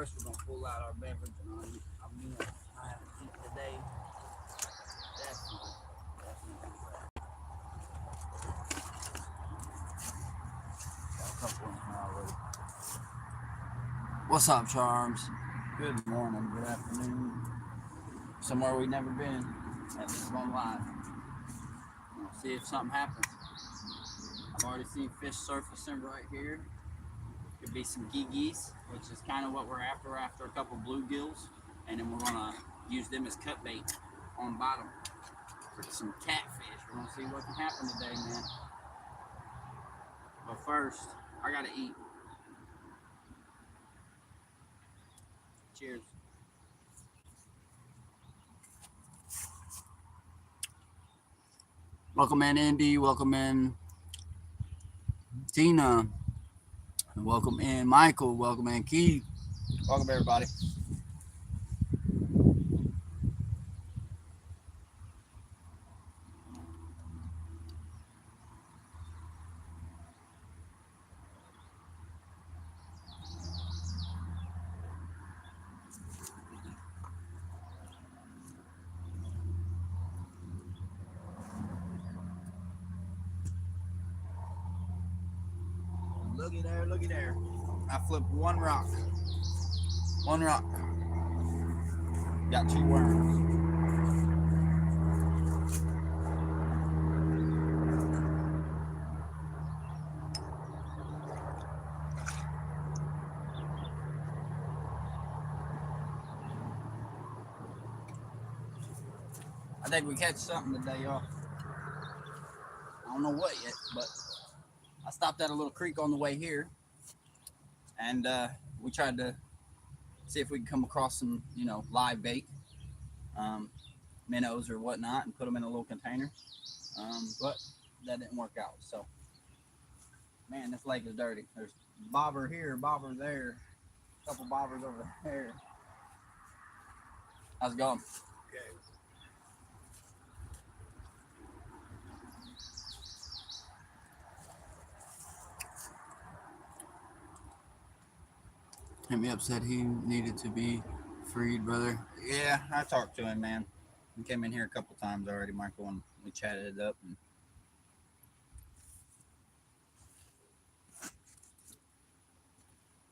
First, we're gonna pull out our beverage and our meal. I haven't eaten today. Definitely. Got a couple in here already. What's up, Charms? Good morning, good afternoon. Somewhere we've never been. At least on live. We'll see if something happens. I've already seen fish surfacing right here. Could be some geese, which is kind of what we're after a couple bluegills, and then we're gonna use them as cut bait on bottom for some catfish. We're gonna see what can happen today, man. But first, I gotta eat. Cheers. Welcome in, Indy. Welcome in, Tina. Welcome in, Michael. Welcome in, Keith. Welcome, everybody. Looky there, looky there. I flipped one rock. One rock. Got 2 worms. I think we catch something today, y'all. I don't know what yet, but I stopped at a little creek on the way here, and we tried to see if we could come across some, live bait, minnows or whatnot, and put them in a little container. But that didn't work out. So, man, this lake is dirty. There's bobber here, bobber there, a couple bobbers over there. How's it going? Okay. Hit me up, said he needed to be freed, brother. Yeah, I talked to him, man. He came in here a couple times already, Michael, and we chatted it up. And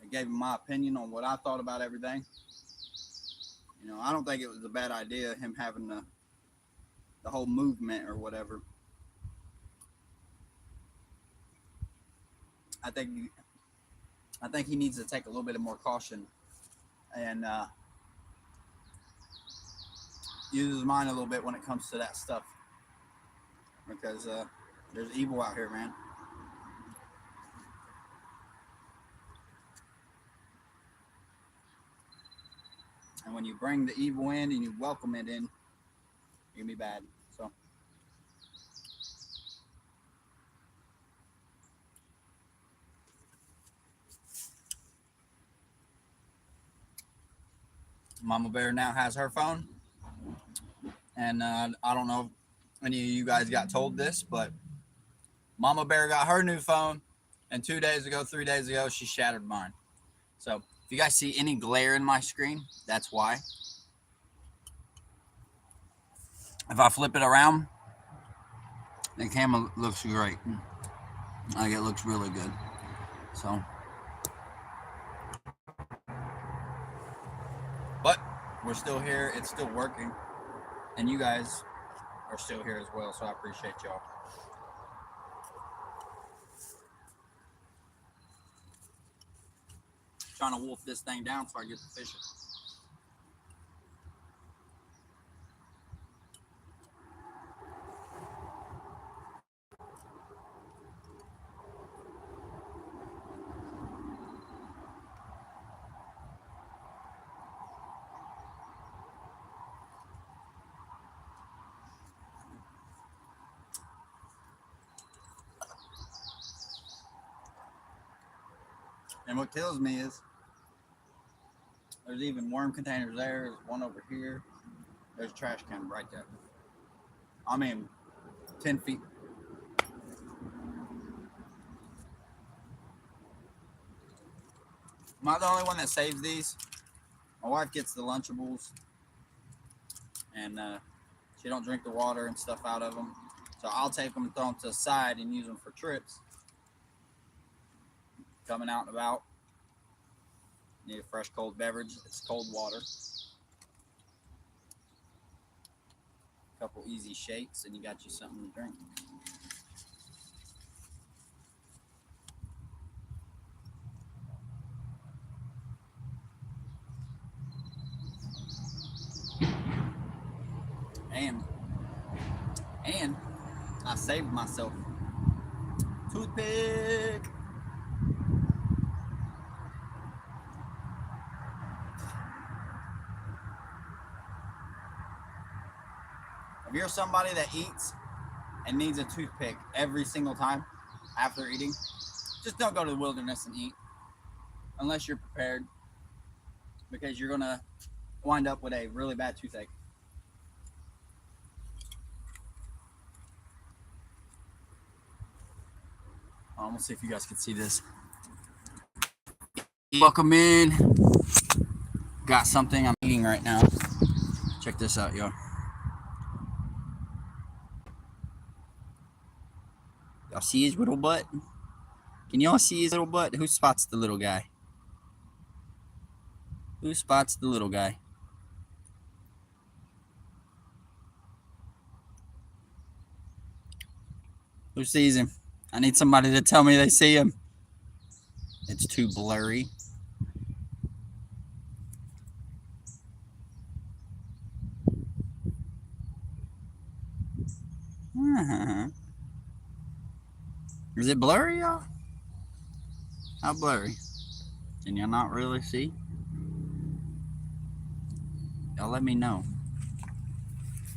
I gave him my opinion on what I thought about everything. I don't think it was a bad idea, him having the whole movement or whatever. I think he needs to take a little bit of more caution and use his mind a little bit when it comes to that stuff, because there's evil out here, man. And when you bring the evil in and you welcome it in, it can be bad. So Mama Bear now has her phone, and I don't know if any of you guys got told this, but Mama Bear got her new phone, and 3 days ago, she shattered mine. So if you guys see any glare in my screen, that's why. If I flip it around, the camera looks great. Like, it looks really good. So, but we're still here. It's still working. And you guys are still here as well. So I appreciate y'all. Trying to wolf this thing down so I get the fishing. And what kills me is there's even worm containers there. There's one over here. There's a trash can right there. I mean, 10 feet. Am I the only one that saves these? My wife gets the Lunchables, and she don't drink the water and stuff out of them. So I'll take them and throw them to the side and use them for trips. Coming out and about. Need a fresh cold beverage. It's cold water. A couple easy shakes and you got you something to drink. And I saved myself. Toothpick. If you're somebody that eats and needs a toothpick every single time after eating, just don't go to the wilderness and eat unless you're prepared, because you're gonna wind up with a really bad toothache. I'm gonna see if you guys can see this. Welcome in. Got something I'm eating right now. Check this out, y'all. Y'all see his little butt? Can y'all see his little butt? Who spots the little guy? Who spots the little guy? Who sees him? I need somebody to tell me they see him. It's too blurry. Is it blurry, y'all? How blurry? Can y'all not really see? Y'all let me know.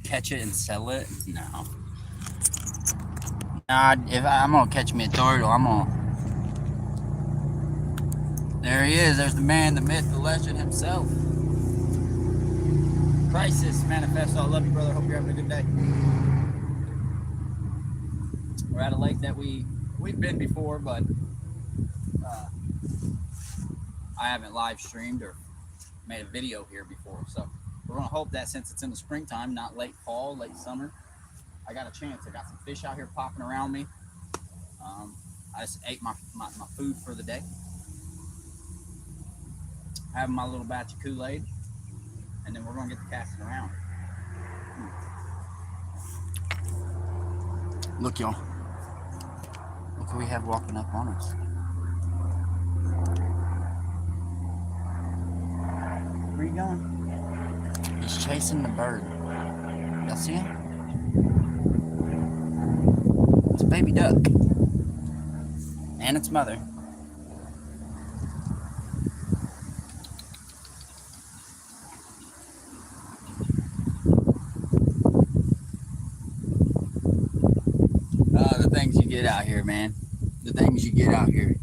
Catch it and sell it? No. Nah, if I'm gonna catch me a turtle, I'm gonna. There he is. There's the man, the myth, the legend himself. Crisis Manifesto. I love you, brother. Hope you're having a good day. We're at a lake that we've been before, but I haven't live streamed or made a video here before. So we're gonna hope that since it's in the springtime, not late fall, late summer, I got a chance. I got some fish out here popping around me. I just ate my food for the day. Having my little batch of Kool-Aid, and then we're gonna get the casting around. Look, y'all. Look who we have walking up on us. Where you going? He's chasing the bird. Y'all see him? It's a baby duck. And its mother. The things you get out here, man. The things you get out here.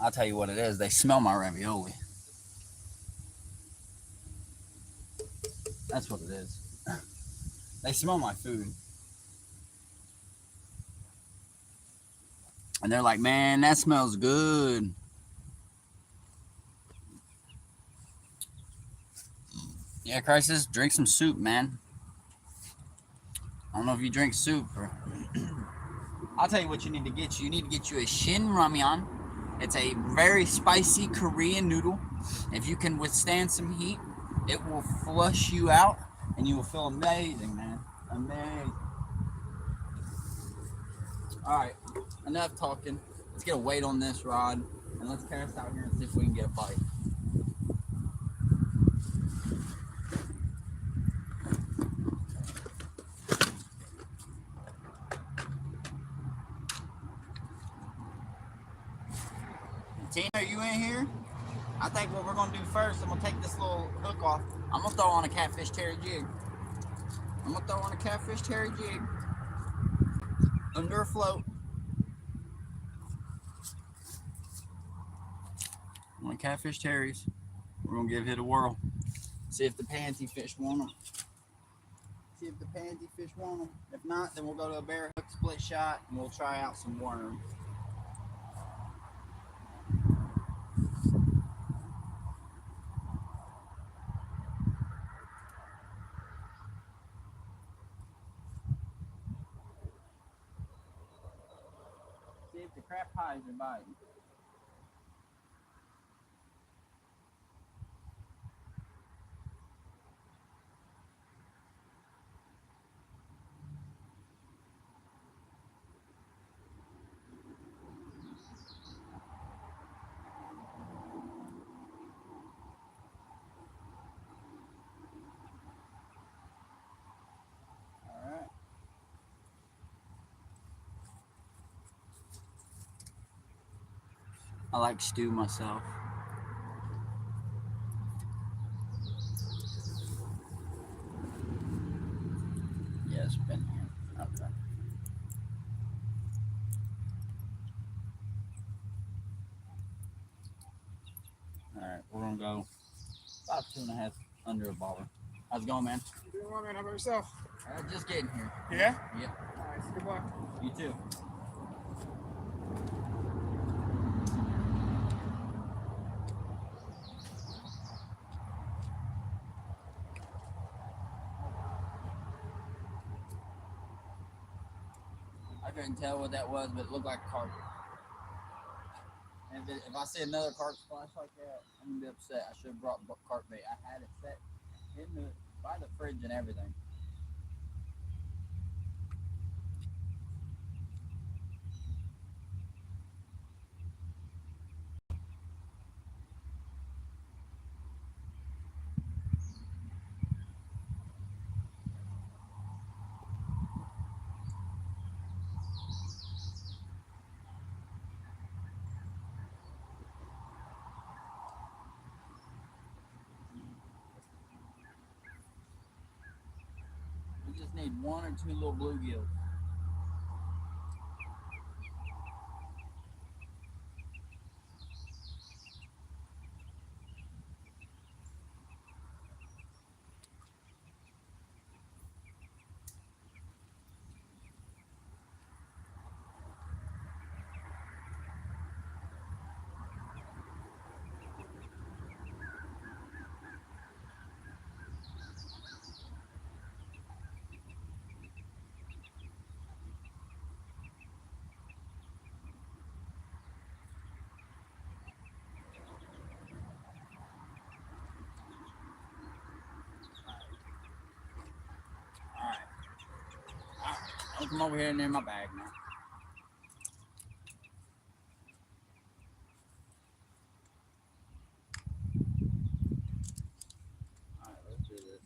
I'll tell you what it is. They smell my ravioli. That's what it is. They smell my food. And they're like, man, that smells good. Yeah, Crisis, drink some soup, man. I don't know if you drink soup. Or I'll tell you what you need to get you. You need to get you a Shin Ramyun. It's a very spicy Korean noodle. If you can withstand some heat, it will flush you out, and you will feel amazing, man. Amazing. All right, enough talking. Let's get a weight on this rod, and let's cast out here and see if we can get a bite. Tina, are you in here? I think what we're going to do first, I'm going to take this little hook off. I'm going to throw on a catfish terry jig. Under a float. On catfish terries. We're going to give it a whirl. See if the pansy fish want them. See if the pansy fish want them. If not, then we'll go to a bare hook split shot and we'll try out some worms. See if the crap pies are biting. Alright. I like stew myself. Yeah, it's been here. Okay. Alright, we're gonna go about 2.5 under a baller. How's it going, man? Doing well, man. How about yourself? Just getting here. Yeah? Yep. Nice. Good luck. You too. I couldn't tell what that was, but it looked like carp. And if I see another carp splash like that, I'm gonna be upset. I should have brought carp bait. I had it set by the fridge and everything. We just need 1 or 2 little bluegills. I'll come over here and in my bag now. Alright, let's do this.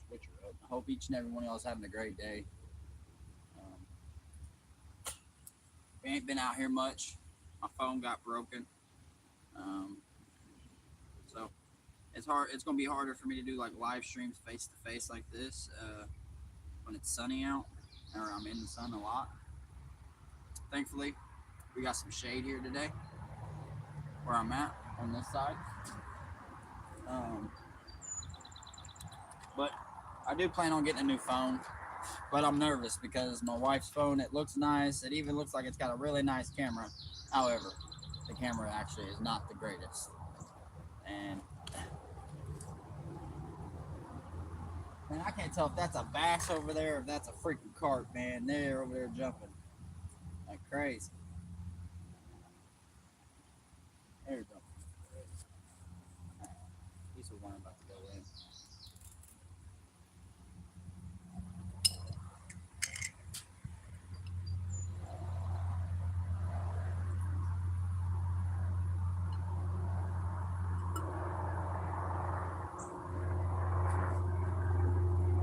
Switch her up. I hope each and every one of y'all is having a great day. We ain't been out here much. My phone got broken. So it's hard. It's gonna be harder for me to do like live streams face to face like this when it's sunny out or I'm in the sun a lot. Thankfully, we got some shade here today where I'm at on this side. But I do plan on getting a new phone. But I'm nervous because my wife's phone, it looks nice. It even looks like it's got a really nice camera. However, the camera actually is not the greatest. And man, I can't tell if that's a bass over there or if that's a freaking carp, man. They're over there jumping like crazy. There we go. These are one about to go in.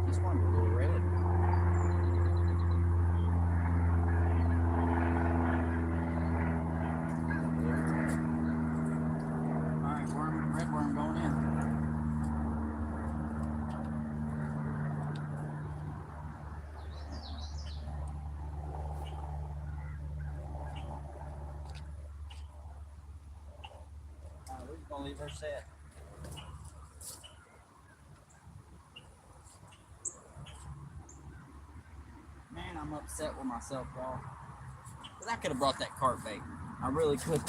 This one's a little red. gonna leave her set. Man, I'm upset with myself, y'all. Cause I could have brought that carp bait. I really could.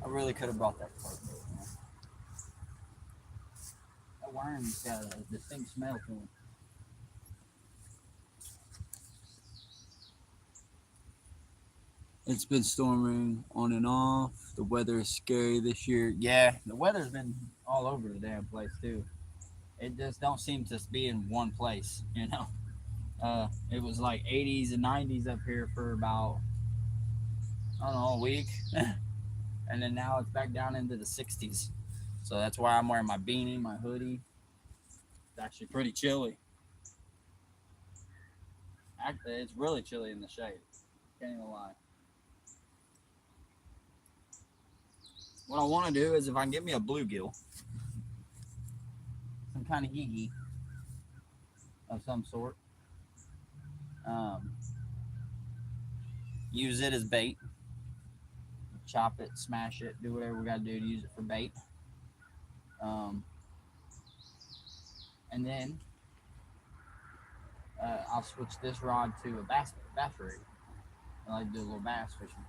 I really could have brought that carp bait, man. That worm's got a distinct smell to him. It's been storming on and off. The weather is scary this year. Yeah, the weather's been all over the damn place too. It just don't seem to be in one place, you know. It was like 80s and 90s up here for about, I don't know, a week. And then now it's back down into the 60s. So that's why I'm wearing my beanie, my hoodie. It's actually pretty chilly. Actually, it's really chilly in the shade. Can't even lie. What I want to do is if I can get me a bluegill, some kind of yee of some sort, use it as bait, chop it, smash it, do whatever we got to do to use it for bait. And then I'll switch this rod to a bass rig. I like to do a little bass fishing.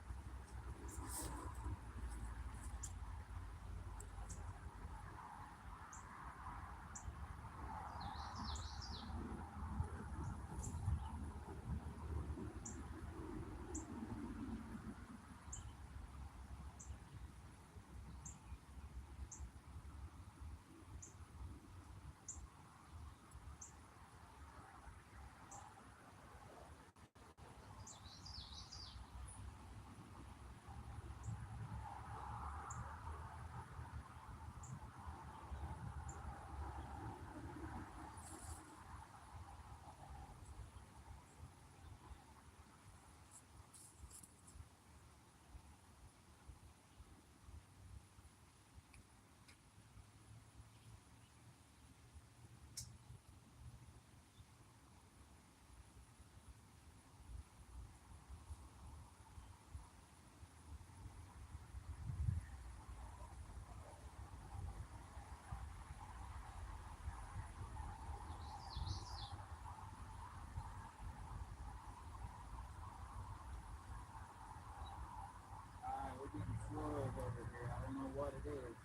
Alright, we're getting swirls over here. I don't know what it is.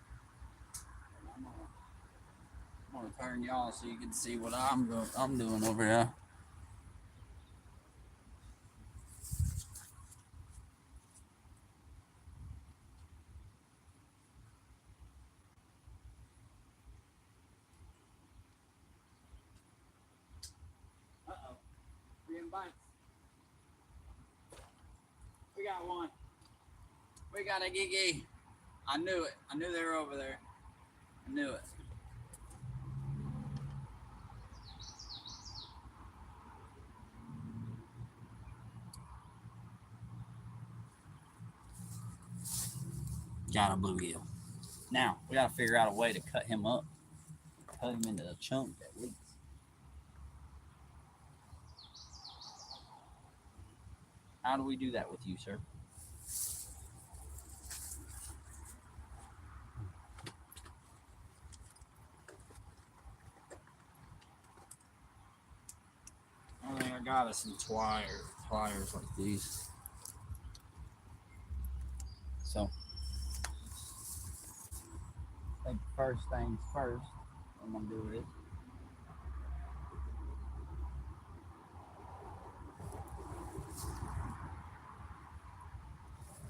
I'm gonna turn y'all so you can see what I'm doing over here. Uh-oh. We're getting bites. We got one. We got a gigi. I knew it. I knew they were over there. I knew it. Got a bluegill. Now, we gotta figure out a way to cut him up. Cut him into a chunk at least. How do we do that with you, sir? I think I got us some pliers like these. So, I think first things first, what I'm gonna do is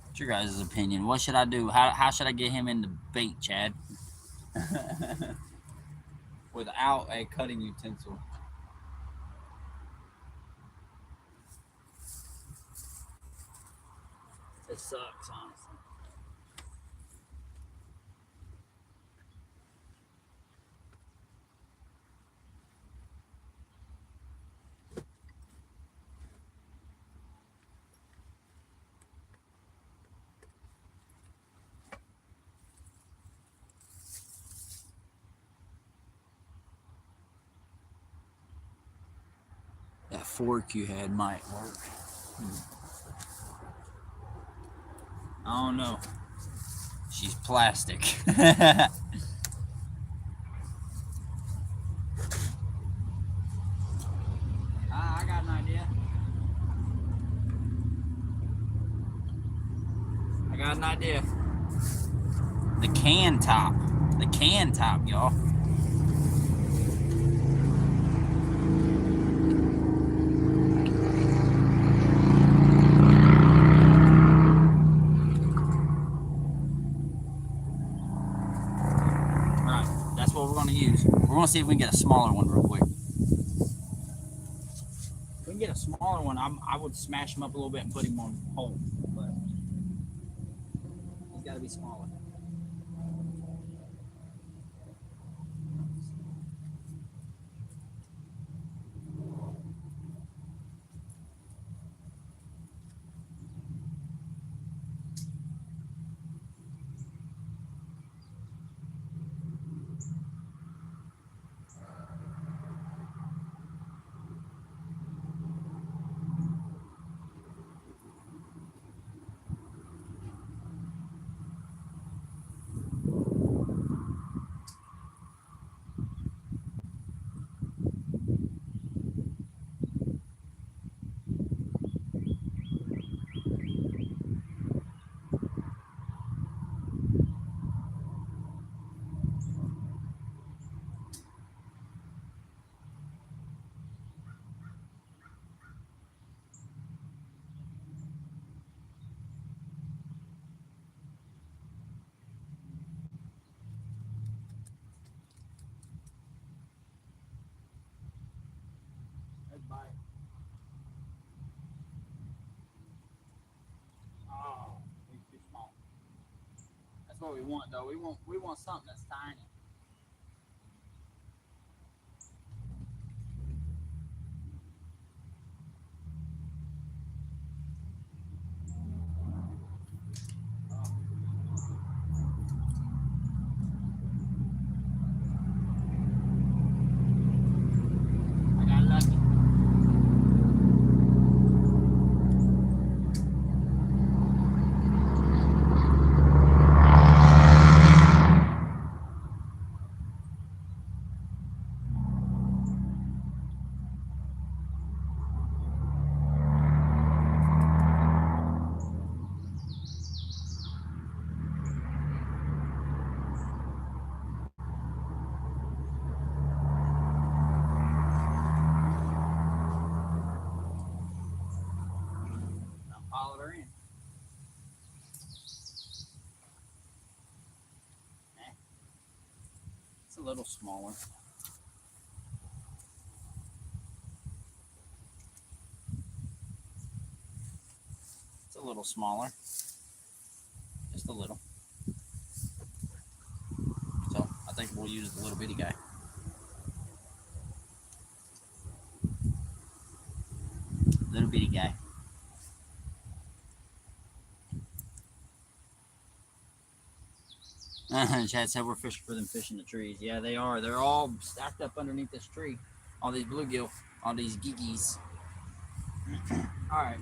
what's your guys' opinion? What should I do? How should I get him into bait, Chad? Without a cutting utensil. It sucks, honestly. That fork you had might work. I don't know. She's plastic. I got an idea. The can top. Y'all. Alright, that's what we're going to use. We're going to see if we can get a smaller one real quick. If we can get a smaller one, I would smash him up a little bit and put him on hold. But he's got to be smaller. Bite. Oh, he's too small. That's what we want, though. We want something that's tiny. I got lucky. Followed her in. It's a little smaller. It's a little smaller. Just a little. So I think we'll use the little bitty guy. Little bitty guy. Chad said we're fishing for them fish in the trees. Yeah, they are. They're all stacked up underneath this tree. All these bluegill, all these geekies. All right.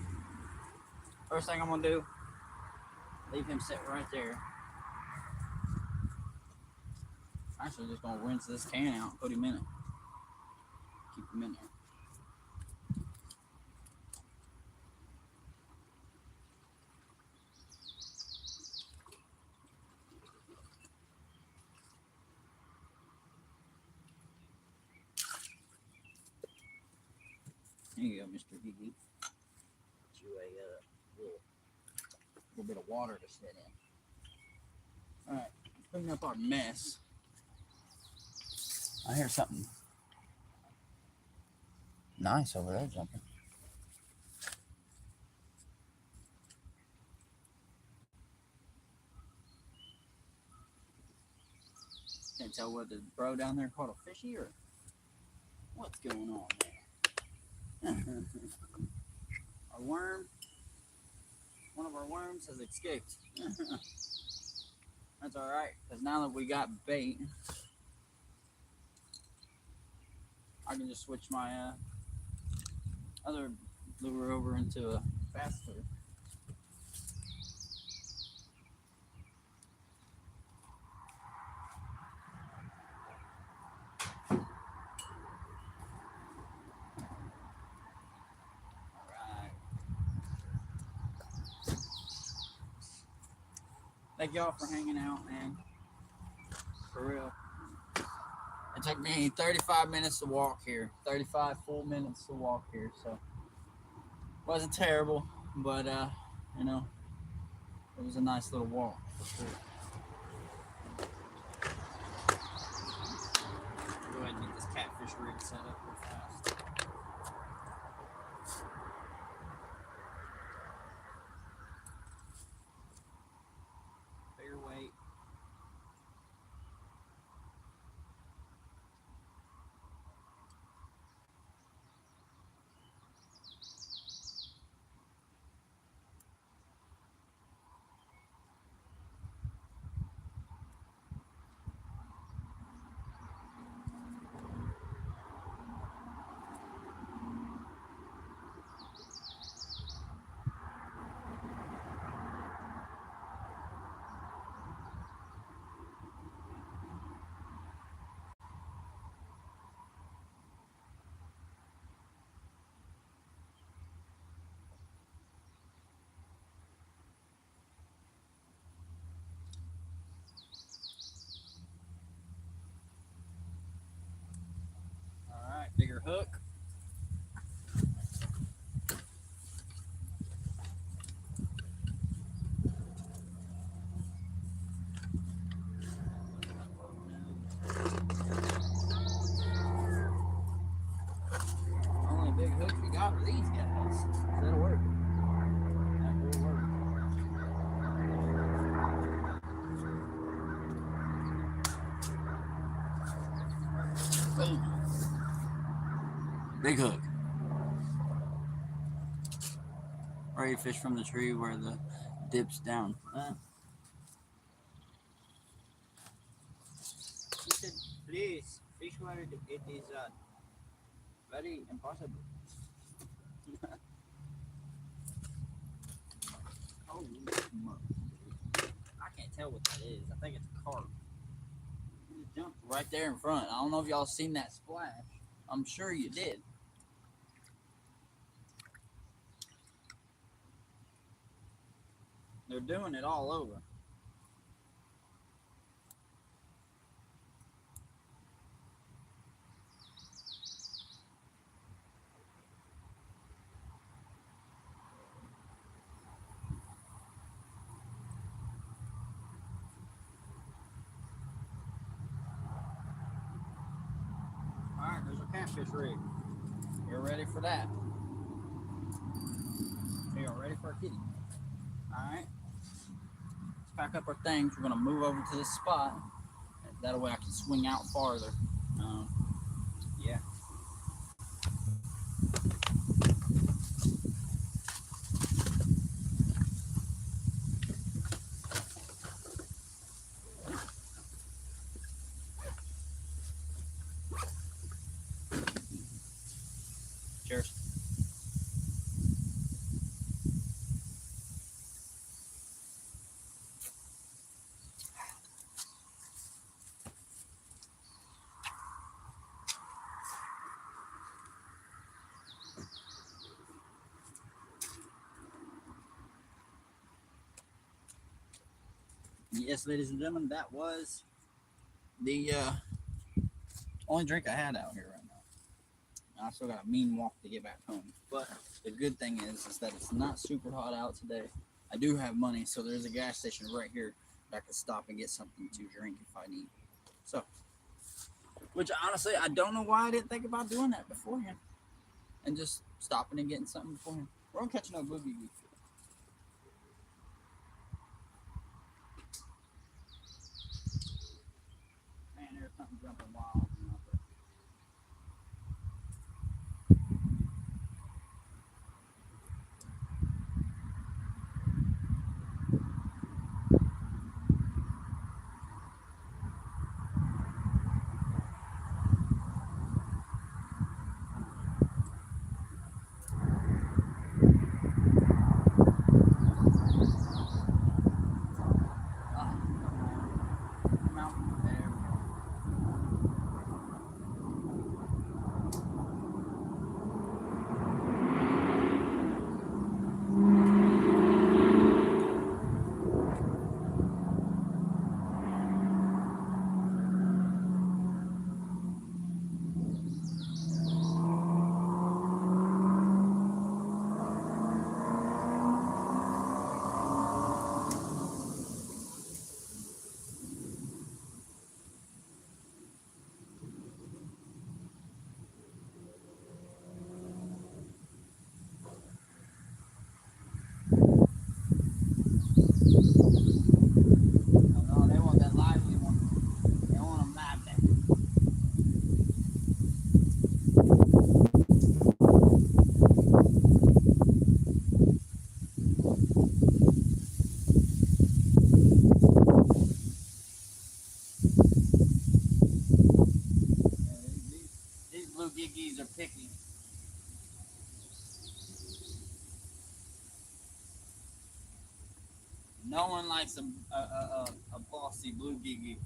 First thing I'm gonna do, leave him sit right there. Actually, just gonna rinse this can out and put him in it. Keep him in there. There you go, Mr. Geeky. Get you a little bit of water to sit in. All right, clean up our mess. I hear something nice over there jumping. Can't tell whether the bro down there caught a fishy or what's going on there. Our worm, one of our worms has escaped. That's all right, because now that we got bait, I can just switch my other lure over into a bass lure. Alright. Thank y'all for hanging out, man. For real. It took me 35 minutes to walk here. 35 full minutes to walk here, so wasn't terrible, but you know, it was a nice little walk for sure. Go ahead and get this catfish rig set up real fast. Bigger weight. Alright, bigger hook. Only big hooks we got are these guys. That'll work. That will work. Boom. Big hook. Ready to fish from the tree where the dips down. He said, please, fish where it is very impossible. Oh, I can't tell what that is. I think it's a carp. It jumped right there in front. I don't know if y'all seen that splash. I'm sure you did. They're doing it all over. Alright, there's a catfish rig. You're ready for that. You're ready for a kitty. Alright. Let's pack up our things. We're going to move over to this spot. That way I can swing out farther. Yeah. Cheers. Yes, ladies and gentlemen, that was the only drink I had out here right now. I still got a mean walk to get back home. But the good thing is that it's not super hot out today. I do have money, so there's a gas station right here that I can stop and get something to drink if I need. So, which honestly, I don't know why I didn't think about doing that beforehand. And just stopping and getting something beforehand. We're on catching a boogie. Man, there's something jumping wild. No one likes a bossy blue gigi.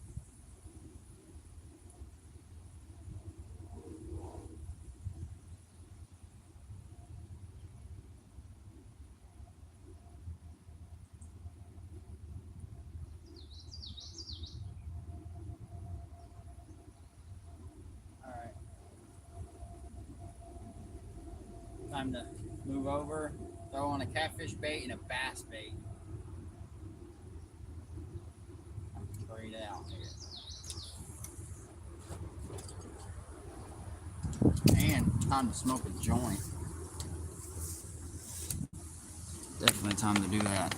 All right. Time to move over. Throw on a catfish bait and a bass bait. Straight out here. And time to smoke a joint. Definitely time to do that.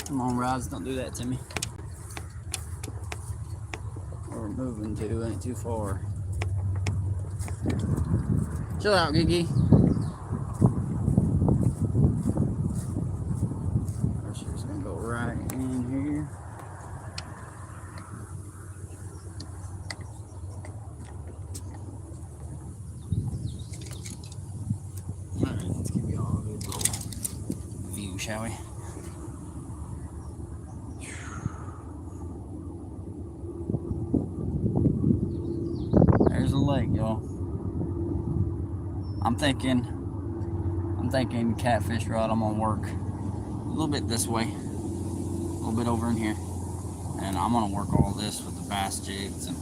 Come on, Rods, don't do that to me. Where we're moving to ain't too far. Chill out, Gigi. First, just gonna go right in here. Alright, let's give you all a good little view, shall we? There's a lake, y'all. I'm thinking catfish rod. I'm gonna work a little bit this way, a little bit over in here, and I'm gonna work all this with the bass jigs and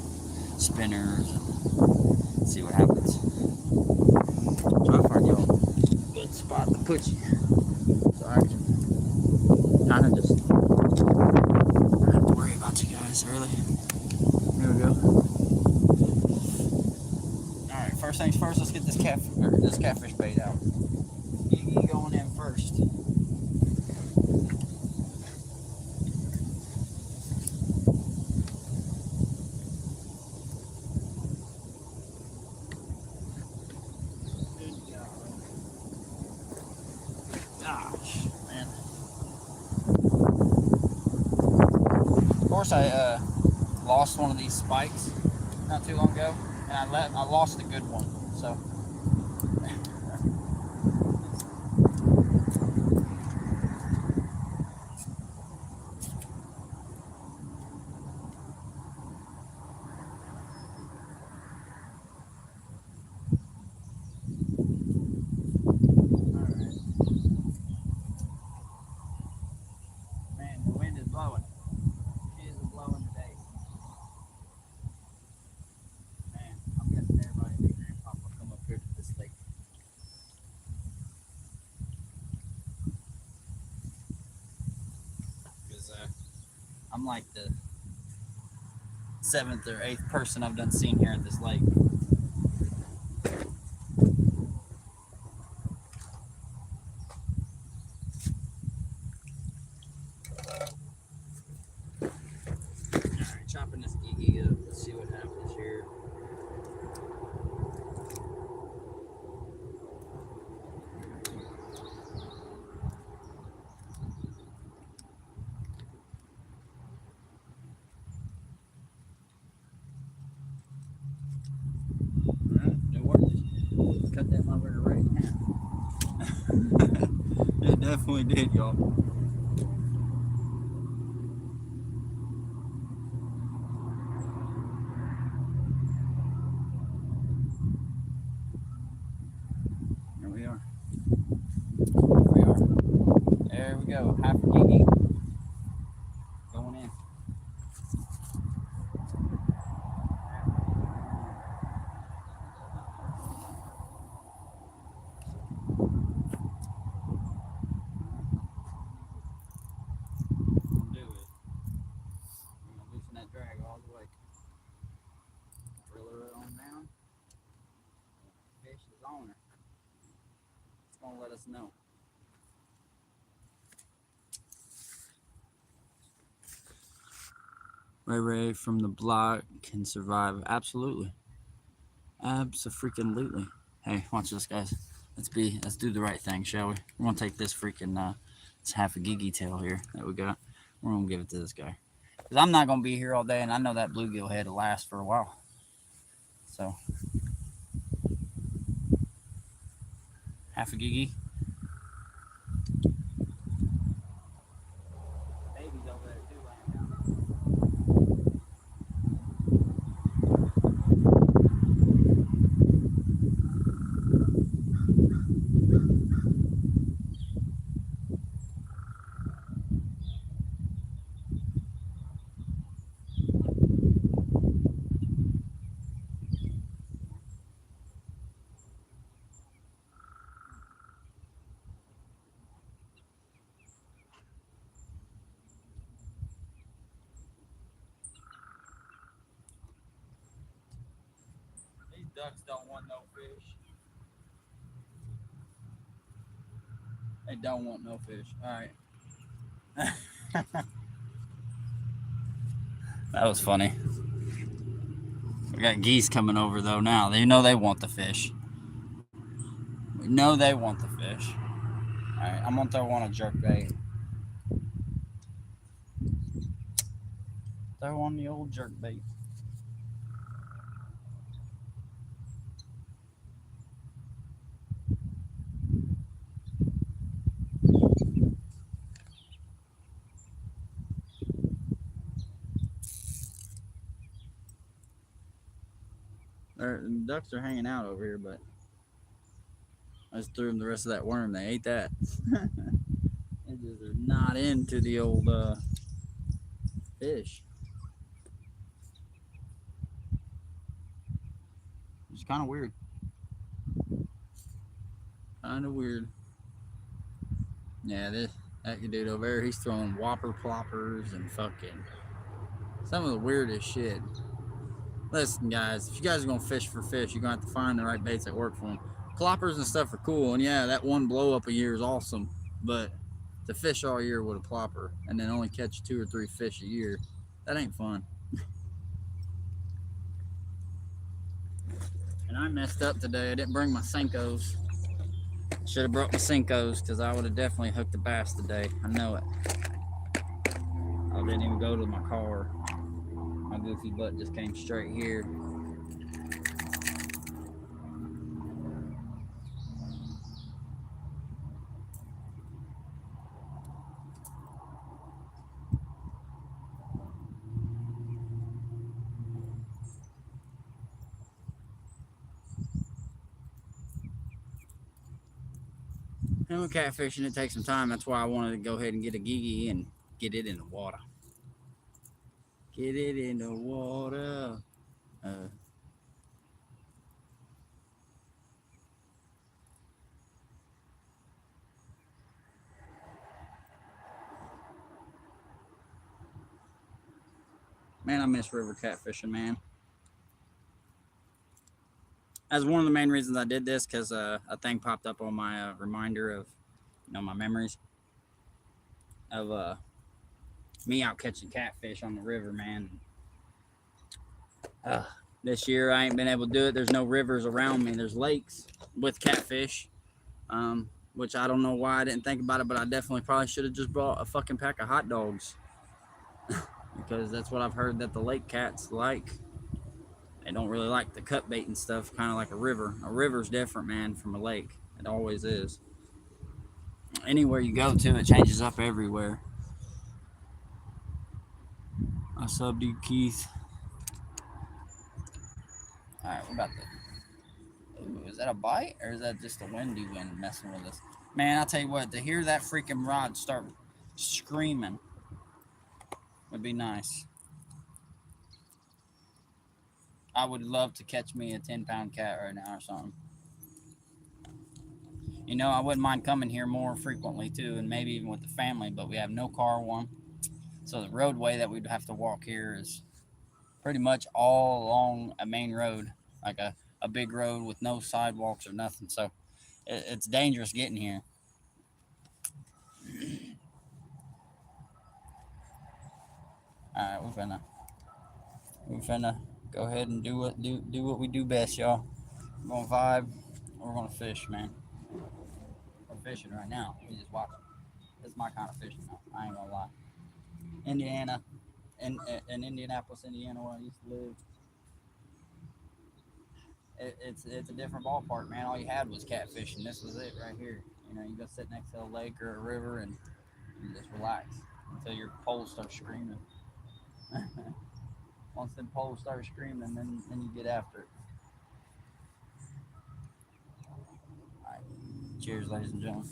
spinners and see what happens. Try to find y'all a good spot to put you, so I can kind of just not have to worry about you guys early. Here we go. All right, first things first. Let's get this catfish bait out. Gigi going in first. Gosh, man. Of course, I lost one of these spikes not too long ago, and I lost a good one. So. I'm like the 7th or 8th person I've done seen here at this lake. Alright, chopping this gigi up. Let's see what happens here. Cut that motherfucker right in half. It definitely did, y'all. Here we are. There we go. Half a gigi going in. Owner. It's gonna let us know. RayRay from the block can survive. Absolutely. Abso-freaking-lutely. Hey, watch this, guys. Let's do the right thing, shall we? We're gonna take this freaking this half a gigi tail here that we got. We're gonna give it to this guy. Because I'm not gonna be here all day, and I know that bluegill head will last for a while. So half a gigi. Ducks don't want no fish. They don't want no fish. All right. That was funny. We got geese coming over though now. They know they want the fish. We know they want the fish. All right, I'm gonna throw on a jerk bait. Throw on the old jerk bait. The ducks are hanging out over here, but I just threw them the rest of that worm. They ate that. They just are not into the old fish. It's kind of weird. Kind of weird. Yeah, that dude over there, he's throwing whopper ploppers and fucking some of the weirdest shit. Listen, guys, if you guys are gonna fish for fish, you're gonna have to find the right baits that work for them. Ploppers and stuff are cool, and yeah, that one blow up a year is awesome. But to fish all year with a plopper and then only catch 2 or 3 fish a year, that ain't fun. And I messed up today. I didn't bring my Senkos. Should have brought my Senkos because I would have definitely hooked a bass today. I know it. I didn't even go to my car. My goofy butt just came straight here. And with catfishing, it takes some time. That's why I wanted to go ahead and get a gigi and get it in the water. Get it in the water. Man, I miss river catfishing, man. That's one of the main reasons I did this, because a thing popped up on my reminder of, my memories of me out catching catfish on the river, man. This year I ain't been able to do it. There's no rivers around me. There's lakes with catfish, which I don't know why I didn't think about it, but I definitely probably should have just brought a fucking pack of hot dogs because that's what I've heard that the lake cats like. They don't really like the cut bait and stuff, kind of like a river. A river's different, man, from a lake. It always is. Anywhere you go to, it changes up everywhere. I subbed you, Keith. Alright, what about that? Ooh, is that a bite or is that just a windy wind messing with us? Man, I'll tell you what, to hear that freaking rod start screaming would be nice. I would love to catch me a 10-pound cat right now or something. I wouldn't mind coming here more frequently too, and maybe even with the family, but we have no car one. So the roadway that we'd have to walk here is pretty much all along a main road, like a big road with no sidewalks or nothing. So it's dangerous getting here. All right, we're finna go ahead and do what we do best, y'all. We're gonna vibe. We're gonna fish, man. We're fishing right now. We just watching. This is my kind of fishing, though. I ain't gonna lie. Indiana, in Indianapolis, Indiana, where I used to live. It's a different ballpark, man. All you had was catfishing. This was it right here. You go sit next to a lake or a river and you just relax until your poles start screaming. Once them poles start screaming, then you get after it. All right. Cheers, ladies and gentlemen.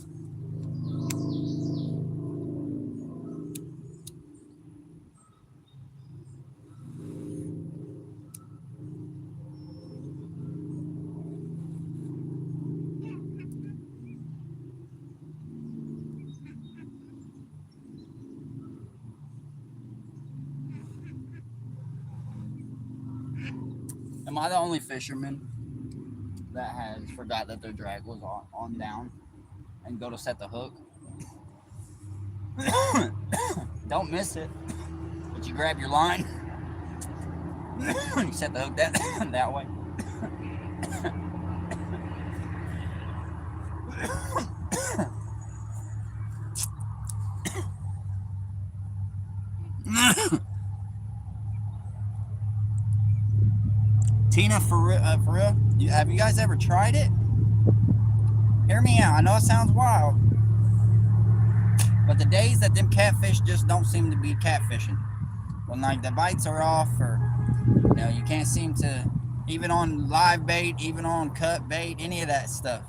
Am I the only fisherman that has forgot that their drag was on down and go to set the hook. Don't miss it, but you grab your line, you set the hook that way. Tina, for real, have you guys ever tried it? Hear me out. I know it sounds wild, but the days that them catfish just don't seem to be catfishing, when like the bites are off, or you can't seem to, even on live bait, even on cut bait, any of that stuff.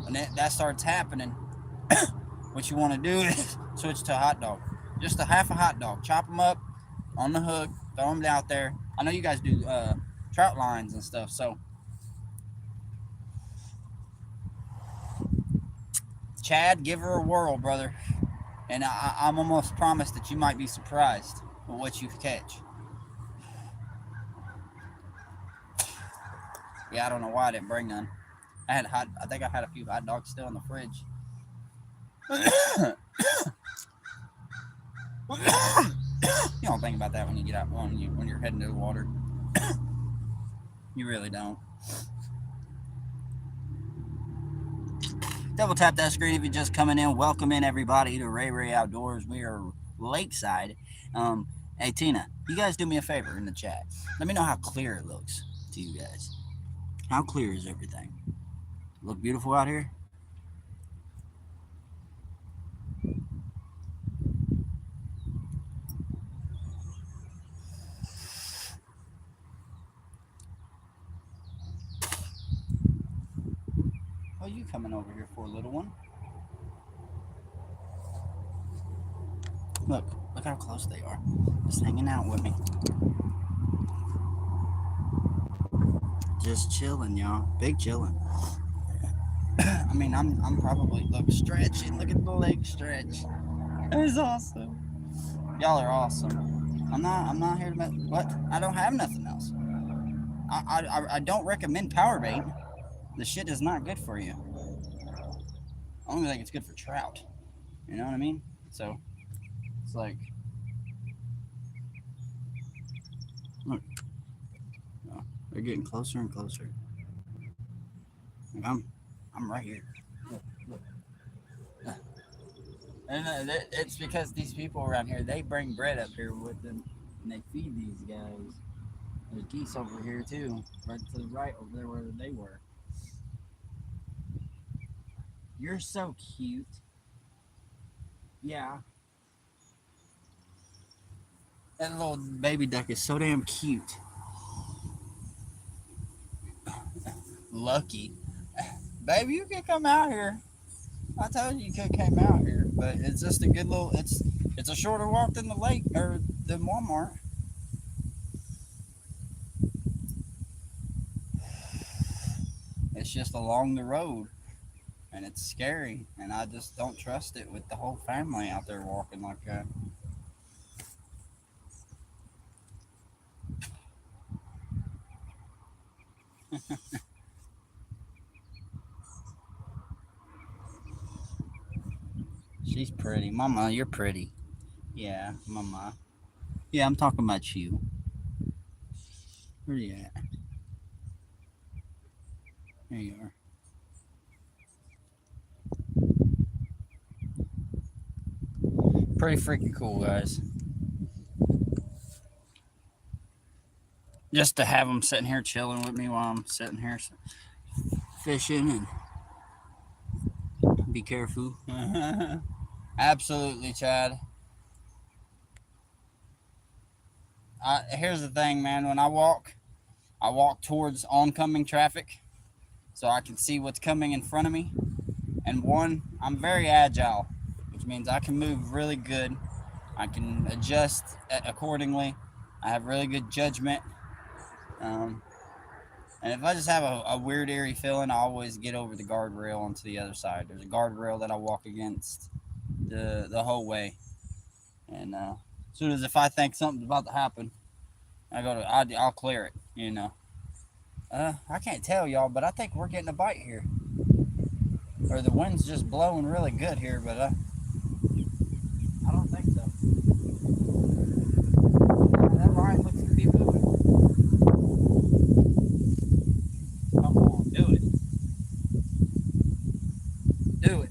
When that starts happening, what you want to do is switch to a hot dog, just a half a hot dog, chop them up on the hook, throw them out there. I know you guys do trout lines and stuff, so Chad, give her a whirl, brother, and I'm almost promised that you might be surprised with what you catch. Yeah, I don't know why I didn't bring none. I think I had a few hot dogs still in the fridge. You don't think about that when you get out when you're heading to the water. You really don't. Double tap that screen if you're just coming in. Welcome in everybody to RayRay Outdoors. We are lakeside. Hey Tina, you guys do me a favor in the chat. Let me know how clear it looks to you guys. How clear is everything? Look beautiful out here? What are you coming over here for, little one? Look how close they are. Just hanging out with me. Just chilling, y'all. Big chilling. I mean, I'm probably stretching. Look at the leg stretch. That is awesome. Y'all are awesome. I'm not here to mess. What? I don't have nothing else. I don't recommend power bait. The shit is not good for you. I only think it's good for trout. You know what I mean? So it's like, look, they're getting closer and closer. Like I'm right here. Look. And it's because these people around here, they bring bread up here with them, and they feed these guys. There's geese over here too, right to the right over there where they were. You're so cute. Yeah. That little baby duck is so damn cute. Lucky. Baby, you can come out here. I told you could come out here, but it's just a good little. It's a shorter walk than the lake or the Walmart. It's just along the road, and it's scary, and I just don't trust it with the whole family out there walking like that. She's pretty. Mama, you're pretty. Yeah, Mama. Yeah, I'm talking about you. Where you at? There you are. Pretty freaking cool, guys. Just to have them sitting here chilling with me while I'm sitting here fishing, and be careful. Absolutely, Chad. Here's the thing, man. When I walk towards oncoming traffic so I can see what's coming in front of me. And one, I'm very agile, which means I can move really good. I can adjust accordingly. I have really good judgment. And if I just have a weird, eerie feeling, I always get over the guardrail onto the other side. There's a guardrail that I walk against the whole way. And as soon as if I think something's about to happen, I'll clear it, I can't tell y'all, but I think we're getting a bite here. Or the wind's just blowing really good here, but I don't think so. That line looks to be moving. Come on, do it. Do it.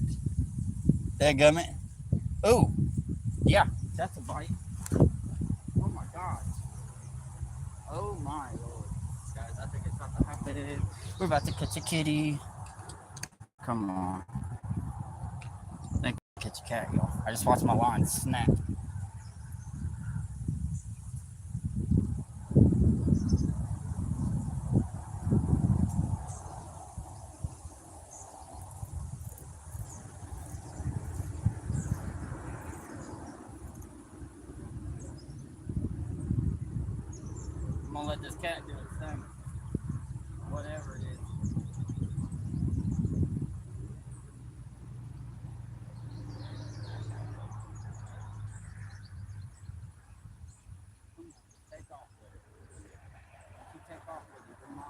Dadgummit. Ooh, yeah, that's a bite. Oh my God. Oh my Lord. Guys, I think it's about to happen. We're about to catch a kitty. Come on. I think I catch a cat, y'all. I just watched my line snap. I'm gonna let this cat do its thing. Whatever it is. Take off with it. Once you take off with it, come on.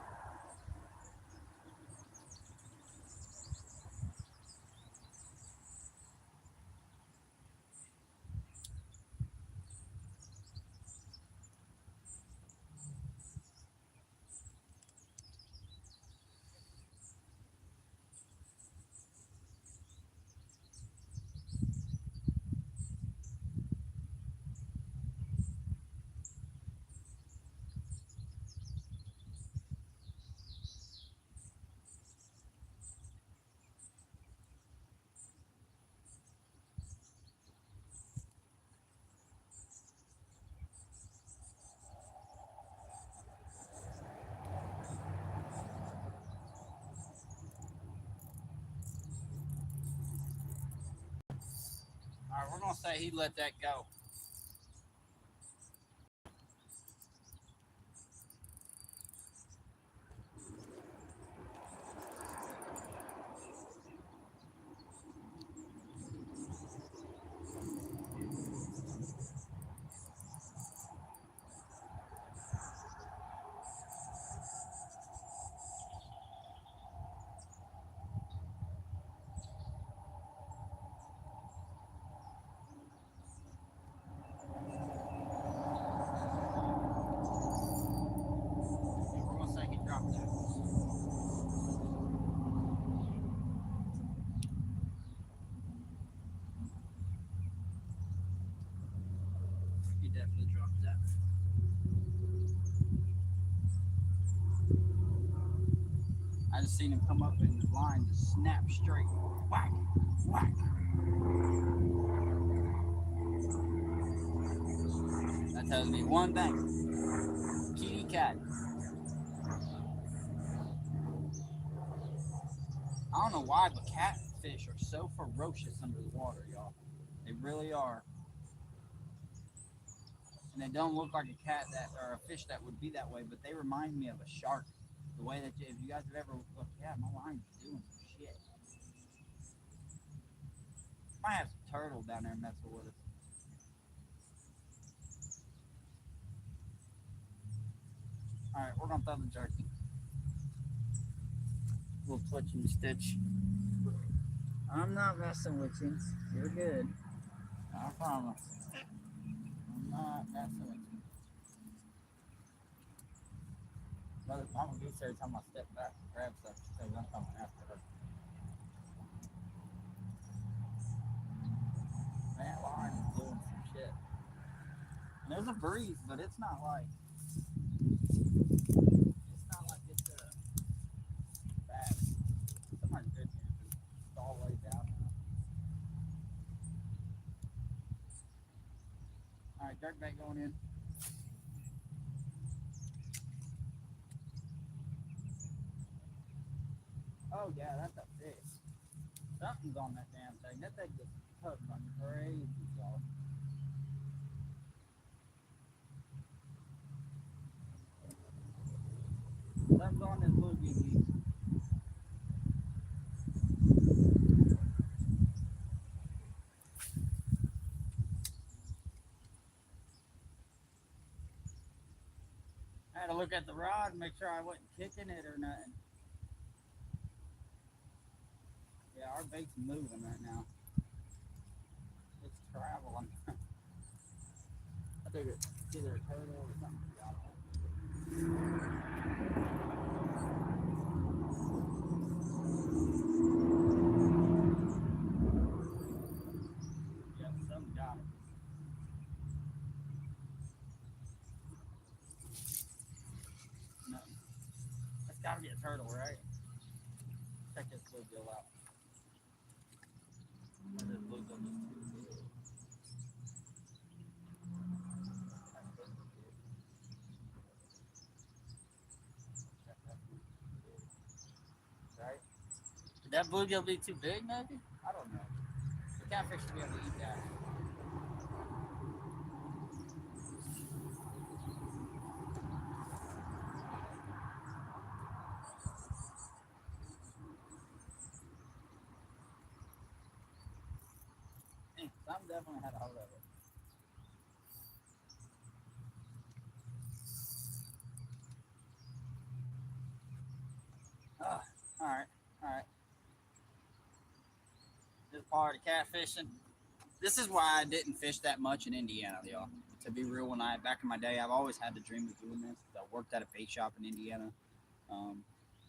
Alright, we're gonna say he let that go. We're gonna say he dropped that. He definitely dropped that. I just seen him come up and the line just snap straight. Whack, whack. That tells me one thing. Kitty cat. I don't know why, but catfish are so ferocious under the water, y'all. They really are. And they don't look like a cat that or a fish that would be that way, but they remind me of a shark. The way that if you guys have ever looked, yeah, my line's doing some shit. Might have some turtle down there messing with us. All right, we're gonna throw the jerky. We'll twitch and stitch. I'm not messing with you. You're good. I promise. I'm not messing with you. Mother Mama Goose every time I step back and grab stuff, she says I'm coming after her. Man, line is doing some shit. And there's a breeze, but it's not like it's bad. Somebody's good here. It's all the way down now. All right, jerkbait going in. Oh yeah, that's a fish. Something's on that damn thing. That thing just tugged on crazy, y'all. Something's on this blue geese. I had to look look at the rod and make sure I wasn't kicking it or nothing. Yeah, our bait's moving right now. It's traveling. I think it's either a turtle or something. Yeah, something got it. Nothing. That's gotta be a turtle, right? Check this bluegill out. Or this bluegill just too big. Right? Would that bluegill be too big, maybe? I don't know. The catfish should be able to eat that. Some definitely had a hold of it. Oh, alright, alright. This part of catfishing. This is why I didn't fish that much in Indiana, y'all. To be real, back in my day, I've always had the dream of doing this. I worked at a bait shop in Indiana.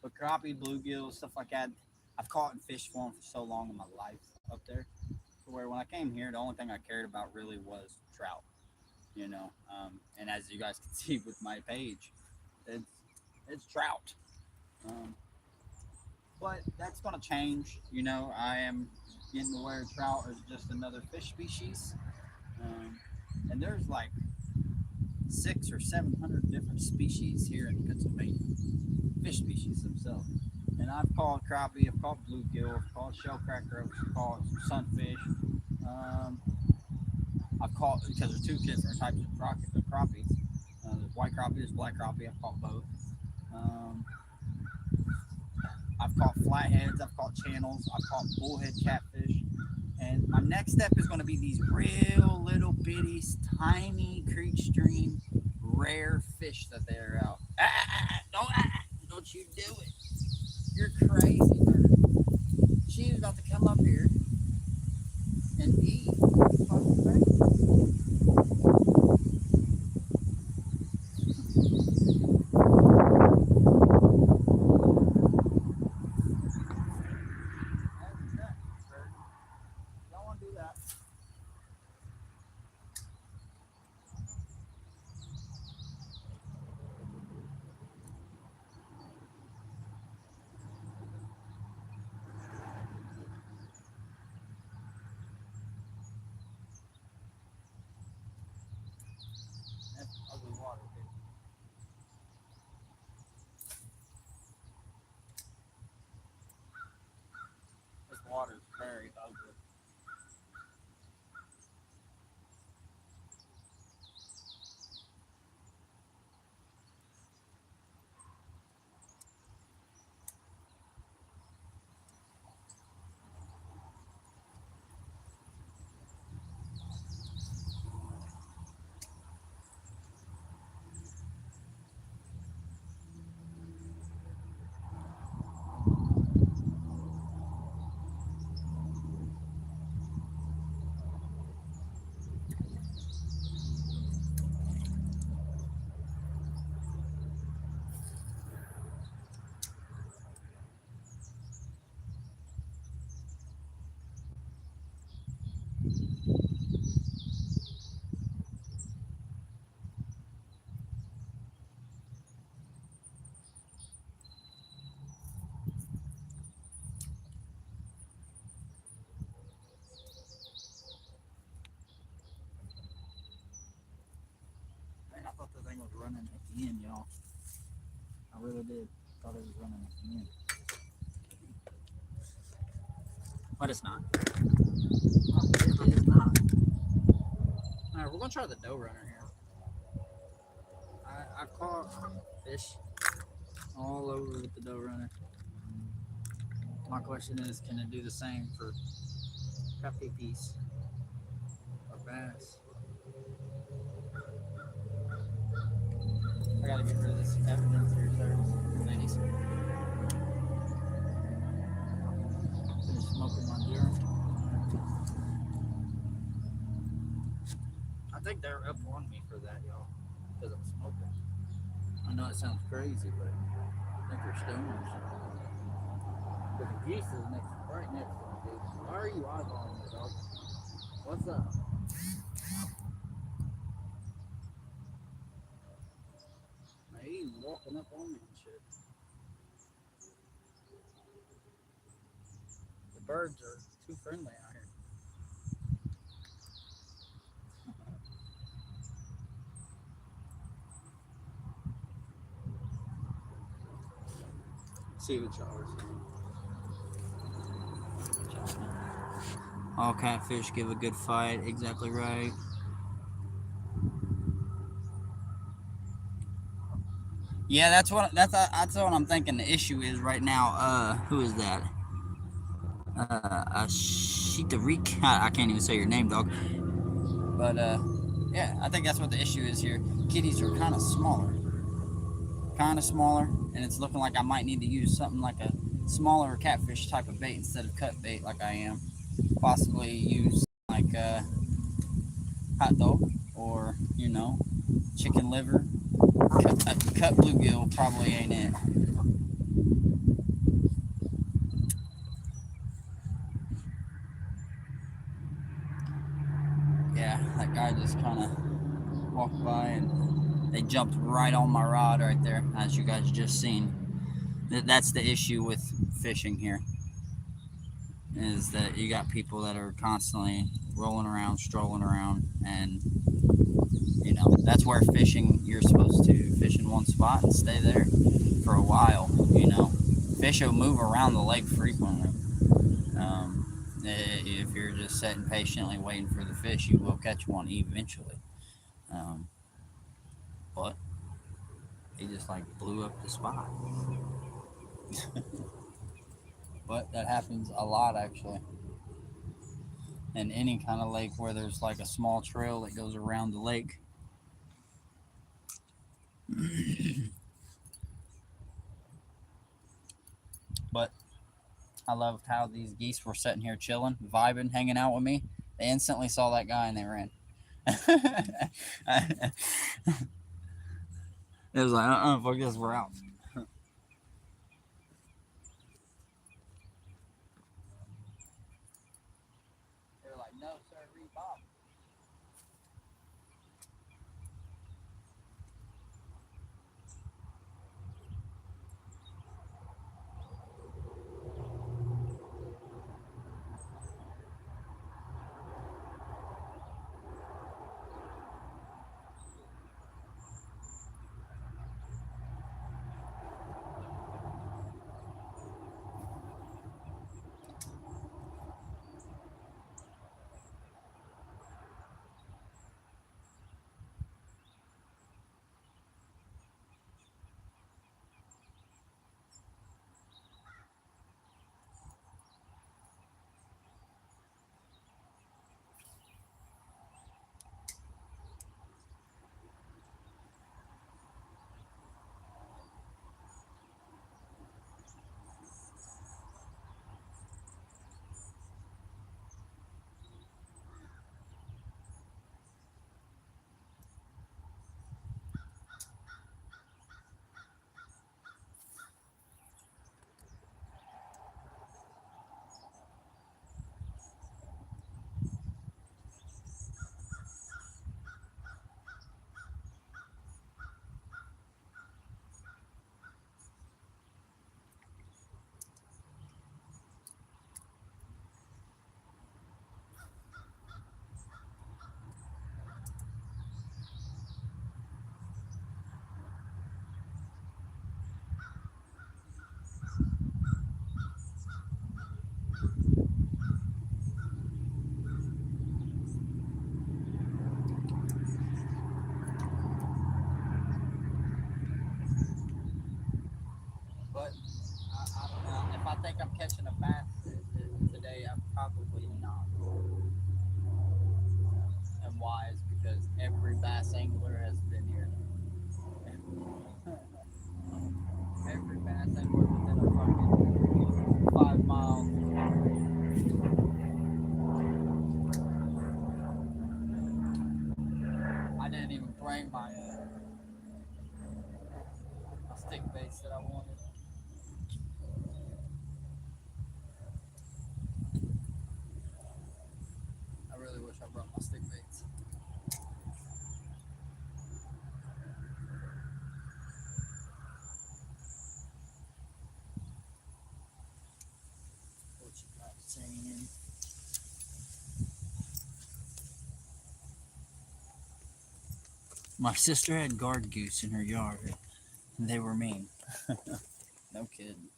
But crappie, bluegills, stuff like that, I've caught and fished for them for so long in my life up there. To where when I came here, the only thing I cared about really was trout, you know. And as you guys can see with my page, it's trout. But that's going to change. You know, I am getting to where trout is just another fish species. And there's like 600 or 700 different species here in Pennsylvania, fish species themselves. And I've caught crappie, I've caught bluegill, I've caught shellcracker, I've caught sunfish. I've caught, because there's two different types of crappies. There's white crappie, there's black crappie. I've caught both. I've caught flatheads, I've caught channels, I've caught bullhead catfish. And my next step is going to be these real little bitty, tiny creek stream, rare fish that they're out. Don't you do it. You're crazy, nerd. She's about to come up here and eat. Don't want to do that. That's ugly water, dude. This water is very ugly. Man, I thought the thing was running at the end, y'all. I really did. Thought it was running at the end. But it's not. It is not. Alright, we're going to try the dough runner here. I caught fish all over with the dough runner. My question is, can it do the same for crappie piece or bass? I gotta get rid of this evidence here, service, ladies. Finish smoking my journal. I think they're up on me for that, y'all, because I'm smoking. I know it sounds crazy, but I think they're stoners. But the geese is right next to me, dude. Why are you eyeballing me, dog? What's up? Man, he's walking up on me and shit. The birds are too friendly out here. See what y'all are saying. All catfish give a good fight. Exactly right. Yeah, that's what I'm thinking. The issue is right now. Who is that? Ashita I can't even say your name, dog. But yeah, I think that's what the issue is here. Kitties are kind of smaller, and it's looking like I might need to use something like a smaller catfish type of bait instead of cut bait like I am. Possibly use like a hot dog or chicken liver. Cut bluegill probably ain't it. Yeah, that guy just kind of walked by and they jumped right on my rod right there, as you guys just seen. That's the issue with fishing here, is that you got people that are constantly rolling around, strolling around, and that's where fishing, you're supposed to fish in one spot and stay there for a while. Fish will move around the lake frequently. If you're just sitting patiently waiting for the fish, you will catch one eventually. But he just like blew up the spot. But that happens a lot actually. In any kind of lake where there's like a small trail that goes around the lake. But I loved how these geese were sitting here chilling, vibing, hanging out with me. They instantly saw that guy and they ran. It was like, fuck this, we're out. They were like, no, sir, Bob. But I don't know. If I think I'm catching a bass today, I'm probably not. And why is because every bass angler has been here. I think we're within a fucking 5 miles. I didn't even bring my stick baits that I wanted. I really wish I brought my stick baits. What you got saying? My sister had guard goose in her yard. And they were mean. No kidding.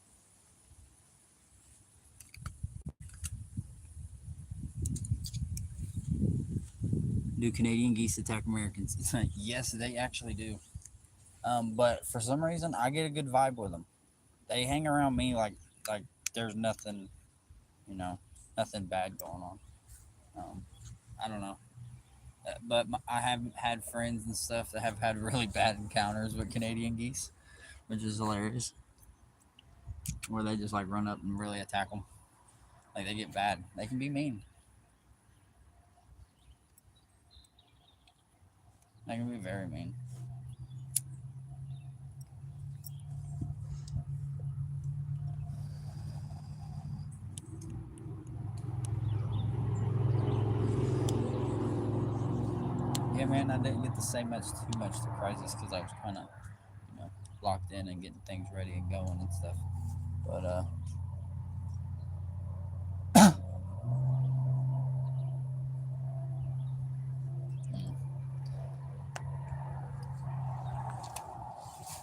Do Canadian geese attack Americans? Yes, they actually do. But for some reason, I get a good vibe with them. They hang around me like there's nothing, you know, nothing bad going on. I don't know. But I have had friends and stuff that have had really bad encounters with Canadian geese, which is hilarious. Where they just like run up and really attack them. Like they get bad. They can be mean. They can be very mean. Yeah, man, I didn't get to say too much to Crisis because I was kind of, you know, locked in and getting things ready and going and stuff. But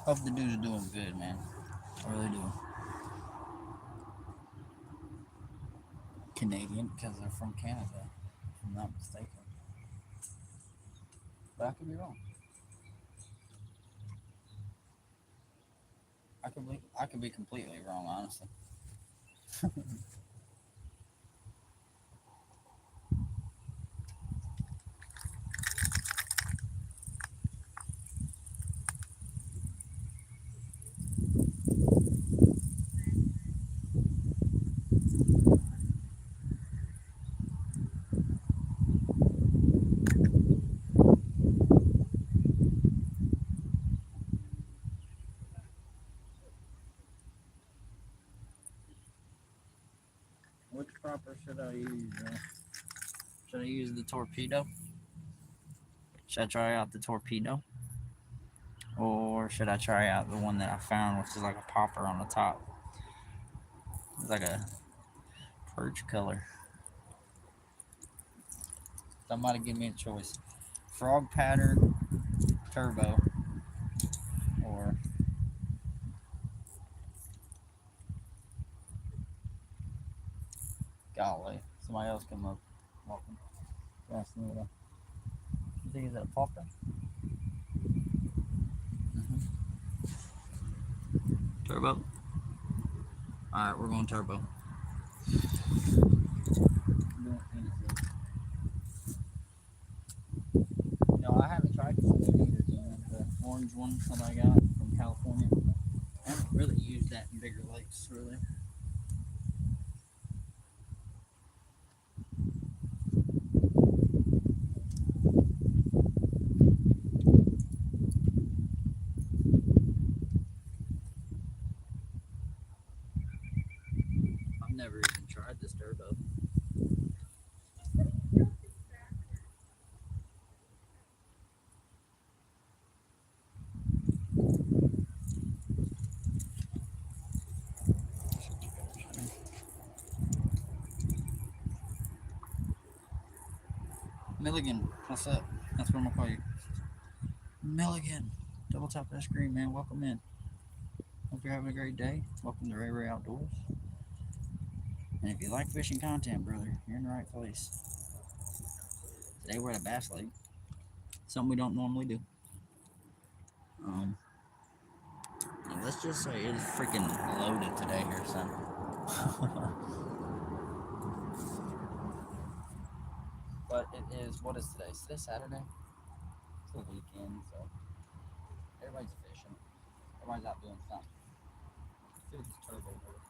hope the dude's doing good, man. I really do. Canadian because they're from Canada, if I'm not mistaken. But I could be wrong. I could be completely wrong, honestly. Which proper should I use? Should I use the torpedo? Should I try out the torpedo? Or should I try out the one that I found, which is like a popper on the top? It's like a perch color. Somebody give me a choice. Frog pattern, turbo, or golly. Somebody else come up. Welcome. Ask me what you think is that a popper? Mm-hmm. Turbo. Alright, we're going turbo. No, I haven't tried this one either. The orange one that I got from California. I haven't really used that in bigger lakes, really. I've never even tried this turbo. Milligan, what's up? That's what I'm gonna call you. Milligan. Double tap that screen, man. Welcome in. Hope you're having a great day. Welcome to RayRay Outdoors. And if you like fishing content, brother, you're in the right place. Today we're at a bass lake. Something we don't normally do. And let's just say it is freaking loaded today here, son. But it is, what is today? Is today Saturday? It's the weekend, so everybody's fishing. Everybody's out doing something. See if it's turbo works.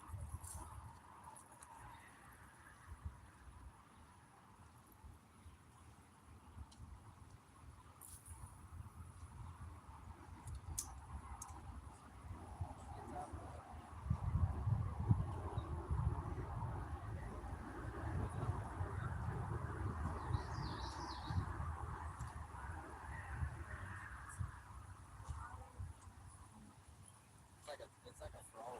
It's like a frog.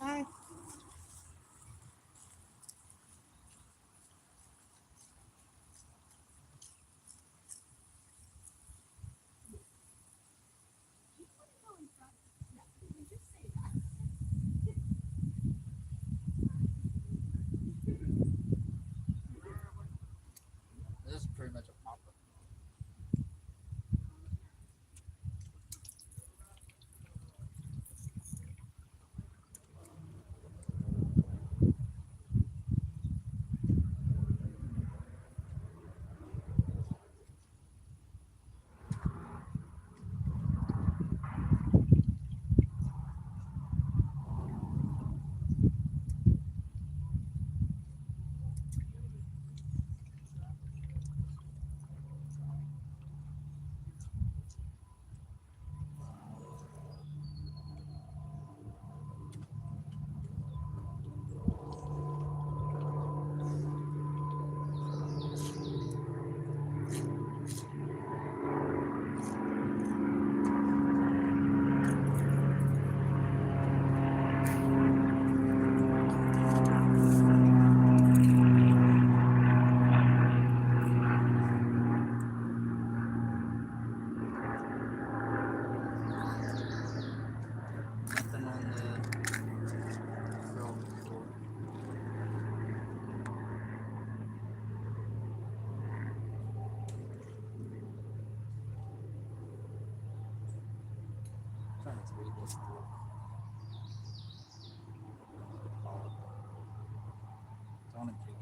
Hi. This is pretty much a popper. Nothing on the frog before. Trying to read this book. It's on a jig.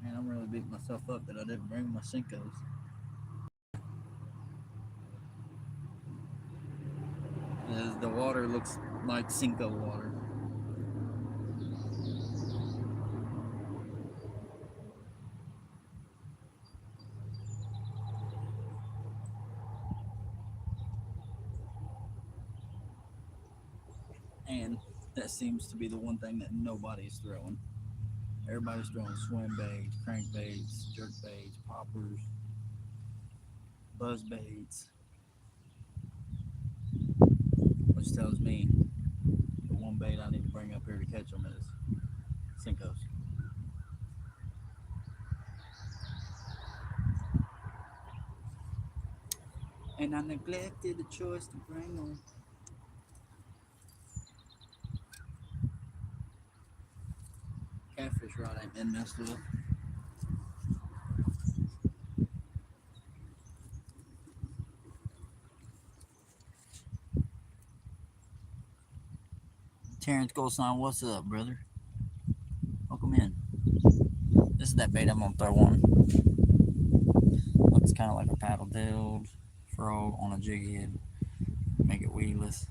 Man, I'm really beating myself up that I didn't bring my Cincos. The water looks like Cinco water. And that seems to be the one thing that nobody's throwing. Everybody's throwing swim baits, crank baits, jerk baits, poppers, buzz baits. Which tells me the one bait I need to bring up here to catch them is Cincos. And I neglected the choice to bring them. Catfish rod ain't been messed with. Terrence Goldstein, what's up, brother? Welcome in. This is that bait I'm gonna throw on. Looks kind of like a paddle-tailed frog on a jig head. Make it weedless.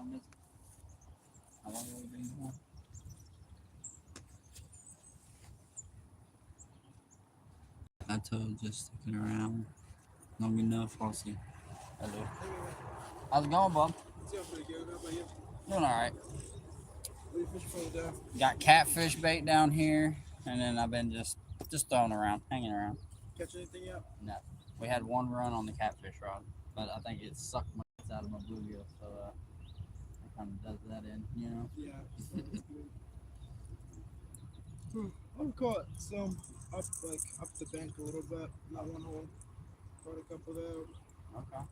I miss it. How long have we been here? I told just sticking around long enough. I'll see. Hello. How's it going, bub? It's going pretty good. How about you? Doing all right. What are you fishing for today? Got catfish bait down here, and then I've been just throwing around, hanging around. Catch anything yet? No, we had one run on the catfish rod, but I think it sucked my out of my bluegill, so it kind of does that in, you know. Yeah. That's good. I've caught some up the bank a little bit. Not one hole. Caught a couple there. Okay.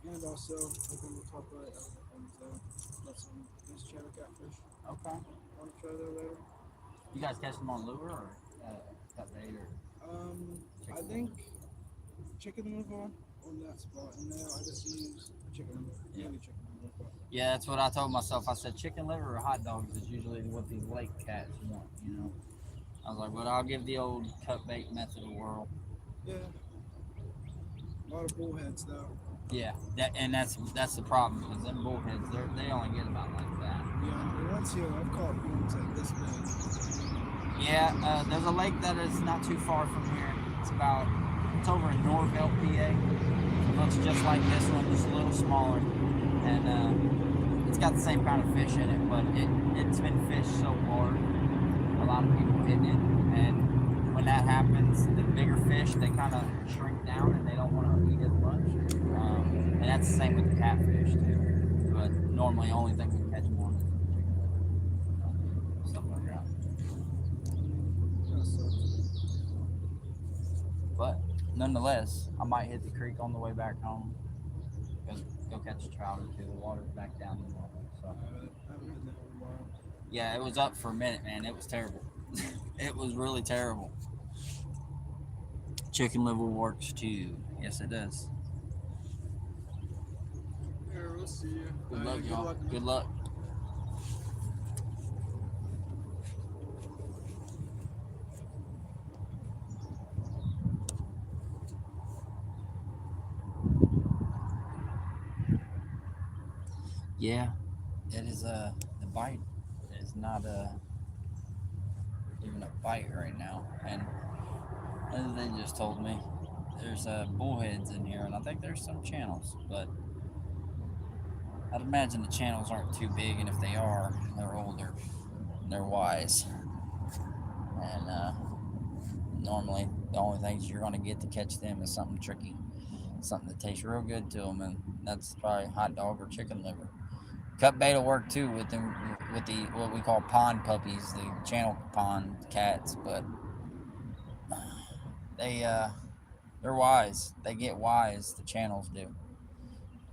And also like on the top right got some nice channel catfish. Okay. Want to try that later? You guys catch them on lure or cut bait or? I think chicken liver on that spot, and now I just use chicken liver. Yeah. Maybe chicken liver. But Yeah, that's what I told myself. I said chicken liver or hot dogs is usually what these lake cats want, you know. I was like, but I'll give the old cut bait method a whirl. yeah. A lot of bullheads though. Yeah, that's the problem because them bullheads, they only get about like that. Yeah, the ones here I've caught ones like this big. Yeah, there's a lake that is not too far from here. It's over in Norville, PA. It looks just like this one, just a little smaller, and it's got the same kind of fish in it, but it's been fished so hard. A lot of people hitting it, and when that happens, the bigger fish they kind of shrink down and they don't want to eat as much. And that's the same with the catfish too. But normally, the only thing we catch more is chicken liver, stuff like that. Kinda sucks. But nonetheless, I might hit the creek on the way back home. Go catch a trout or two. The water's back down in the water. So I haven't had that in a while. yeah, it was up for a minute, man. It was terrible. It was really terrible. Chicken liver works too. Yes, it does. Yeah, we'll see you. Good luck, y'all. luck. Good luck. Yeah, it is the bite is not even a bite right now, and as they just told me, there's bullheads in here, and I think there's some channels, but I'd imagine the channels aren't too big, and if they are, they're older, they're wise, and normally the only things you're going to get to catch them is something tricky, something that tastes real good to them, and that's probably hot dog or chicken liver. Cut bait will work too with the what we call pond puppies, the channel pond cats, but they're wise. They get wise. The channels do,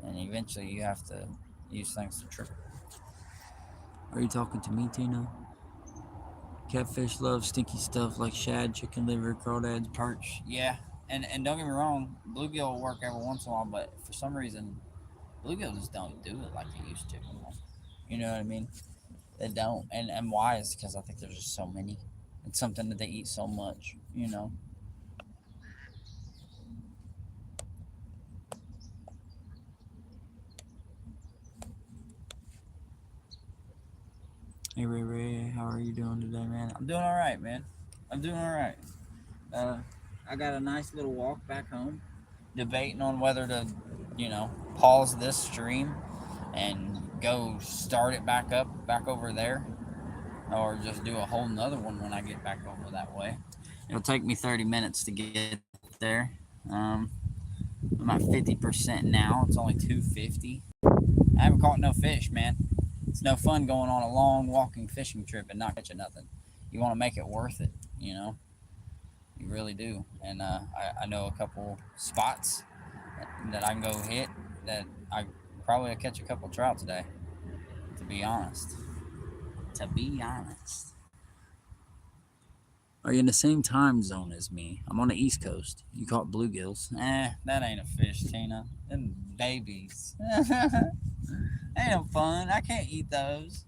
and eventually you have to use things to trick. Are you talking to me, Tina? Catfish love stinky stuff like shad, chicken liver, crawdads, perch. Yeah, and don't get me wrong, bluegill will work every once in a while, but for some reason, bluegill just don't do it like they used to. You know what I mean? They don't, and why is because I think there's just so many. It's something that they eat so much, you know. Hey Ray, how are you doing today, man? I'm doing all right, man. I'm doing all right. I got a nice little walk back home, debating on whether to, pause this stream and go start it back over there, or just do a whole nother one when I get back over that way. It'll take me 30 minutes to get there. I'm at 50% now. It's only 2:50. I haven't caught no fish, man. It's no fun going on a long walking fishing trip and not catching nothing. You want to make it worth it, You really do. And I know a couple spots that I can go hit that I probably will catch a couple trout today, to be honest. Are you in the same time zone as me? I'm on the East Coast. You caught bluegills. That ain't a fish, Tina. Them babies. Ain't no fun. I can't eat those.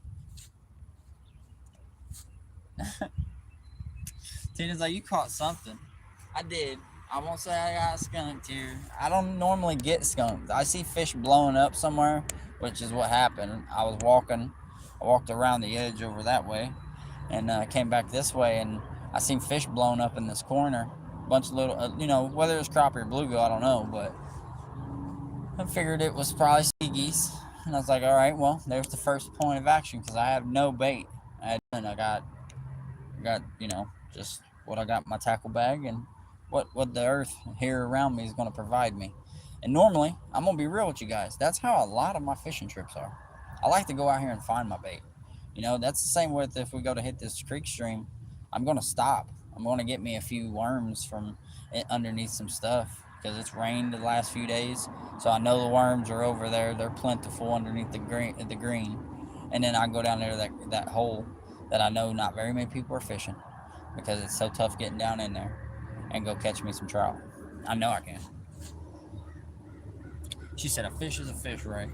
Tina's like, you caught something. I did. I won't say I got skunked here. I don't normally get skunked. I see fish blowing up somewhere, which is what happened. I walked around the edge over that way, and came back this way, and I seen fish blown up in this corner. A bunch of little, whether it's crappie or bluegill, I don't know, but I figured it was probably sea geese, and I was like, all right, well, there's the first point of action because I have no bait. I got just what I got in my tackle bag and what the earth here around me is going to provide me. And normally, I'm going to be real with you guys. That's how a lot of my fishing trips are. I like to go out here and find my bait. That's the same with if we go to hit this creek stream. I'm going to stop. I'm going to get me a few worms from underneath some stuff because it's rained the last few days. So I know the worms are over there. They're plentiful underneath the green. And then I go down there to that hole that I know not very many people are fishing because it's so tough getting down in there and go catch me some trout. I know I can. She said a fish is a fish, right?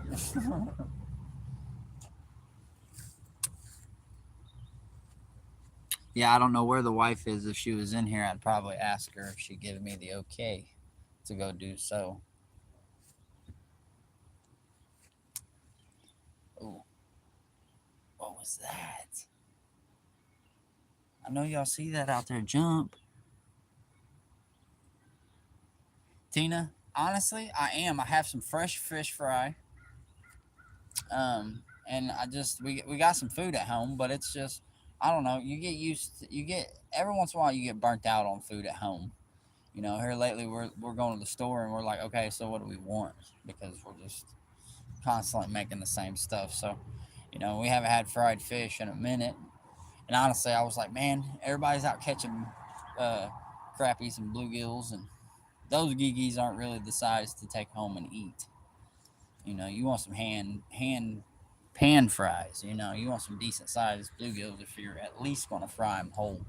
Yeah, I don't know where the wife is. If she was in here, I'd probably ask her if she'd give me the okay to go do so. Oh, what was that? I know y'all see that out there jump. Tina, honestly, I am. I have some fresh fish fry. And we got some food at home, but it's just I don't know. You get every once in a while you get burnt out on food at home. Here lately we're going to the store and we're like, okay, so what do we want? Because we're just constantly making the same stuff. So, we haven't had fried fish in a minute. And honestly, I was like, man, everybody's out catching uh, crappies and bluegills, and those gigis aren't really the size to take home and eat. You want some hand pan fries. You want some decent sized bluegills if you're at least going to fry them whole.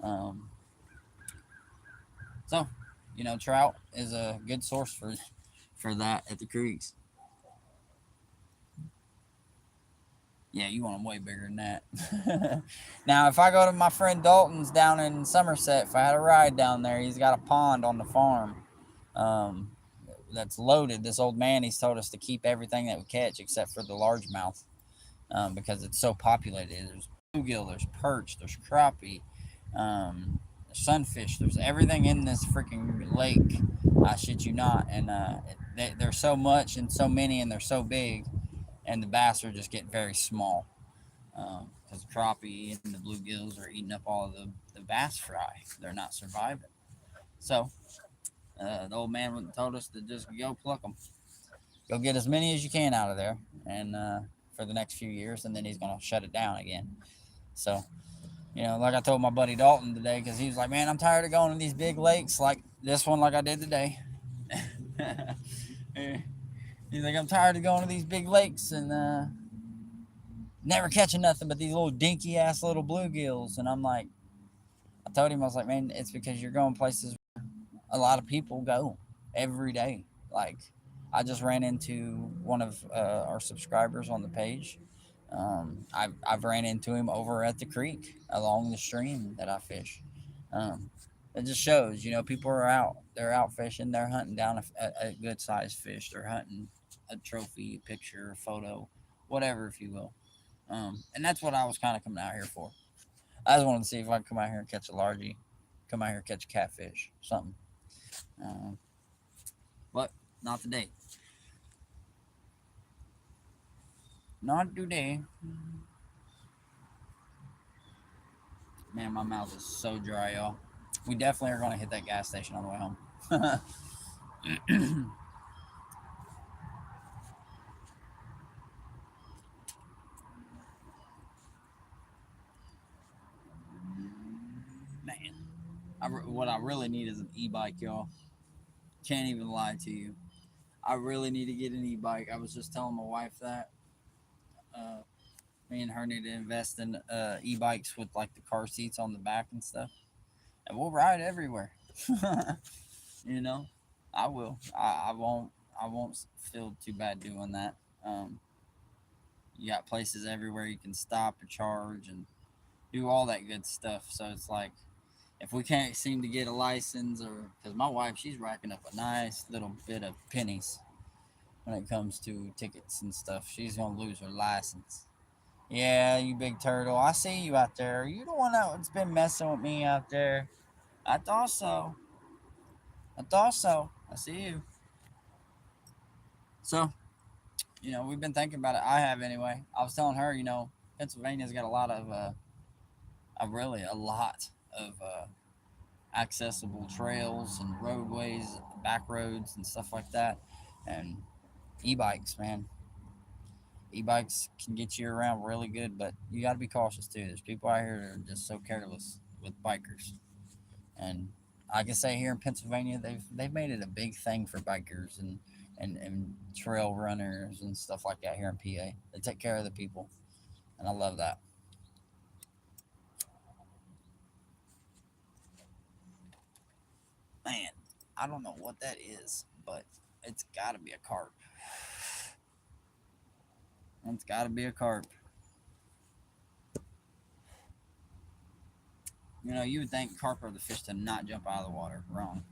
Um, so, trout is a good source for that at the creeks. Yeah, you want them way bigger than that. Now, if I go to my friend Dalton's down in Somerset, if I had a ride down there, he's got a pond on the farm. Um, that's loaded. This old man, he's told us to keep everything that we catch except for the largemouth, because it's so populated. There's bluegill, there's perch, there's crappie, there's sunfish, there's everything in this freaking lake. I shit you not. And there's so much and so many, and they're so big, and the bass are just getting very small because the crappie and the bluegills are eating up all of the bass fry. They're not surviving. So the old man told us to just go pluck them. Go get as many as you can out of there, and for the next few years, and then he's gonna shut it down again. So, like I told my buddy Dalton today, because he was like, "Man, I'm tired of going to these big lakes like this one, like I did today." He's like, "I'm tired of going to these big lakes and never catching nothing but these little dinky ass little bluegills." And I'm like, I told him, I was like, "Man, it's because you're going places a lot of people go every day." Like, I just ran into one of our subscribers on the page. I've ran into him over at the creek along the stream that I fish. Um, it just shows, people are out. They're out fishing. They're hunting down a good sized fish. They're hunting a trophy, a picture, a photo, whatever, if you will. And that's what I was kind of coming out here for. I just wanted to see if I could come out here and catch a largie, come out here and catch a catfish, something. Um, but not today. Not today. Man, my mouth is so dry, y'all. We definitely are going to hit that gas station on the way home. Man, what I really need is an e-bike, y'all. Can't even lie to you. I really need to get an e-bike. I was just telling my wife that. Uh, Me and her need to invest in e-bikes with like the car seats on the back and stuff, and we'll ride everywhere. you know, I will. I won't. I won't feel too bad doing that. Um, you got places everywhere you can stop and charge and do all that good stuff. So it's like if we can't seem to get a license, or because my wife, she's racking up a nice little bit of pennies when it comes to tickets and stuff. She's gonna lose her license. Yeah, you big turtle. I see you out there. You the one that's been messing with me out there. I thought so. I thought so. I see you. So, we've been thinking about it. I have anyway. I was telling her, Pennsylvania's got a lot of, really a lot of accessible trails and roadways, back roads, and stuff like that. And e-bikes, man. E-bikes can get you around really good, but you got to be cautious too. There's people out here that are just so careless with bikers. And I can say here in Pennsylvania, they've made it a big thing for bikers and trail runners and stuff like that here in PA. They take care of the people, and I love that. Man, I don't know what that is, but it's got to be a carp. It's got to be a carp. You would think carp are the fish to not jump out of the water. Wrong.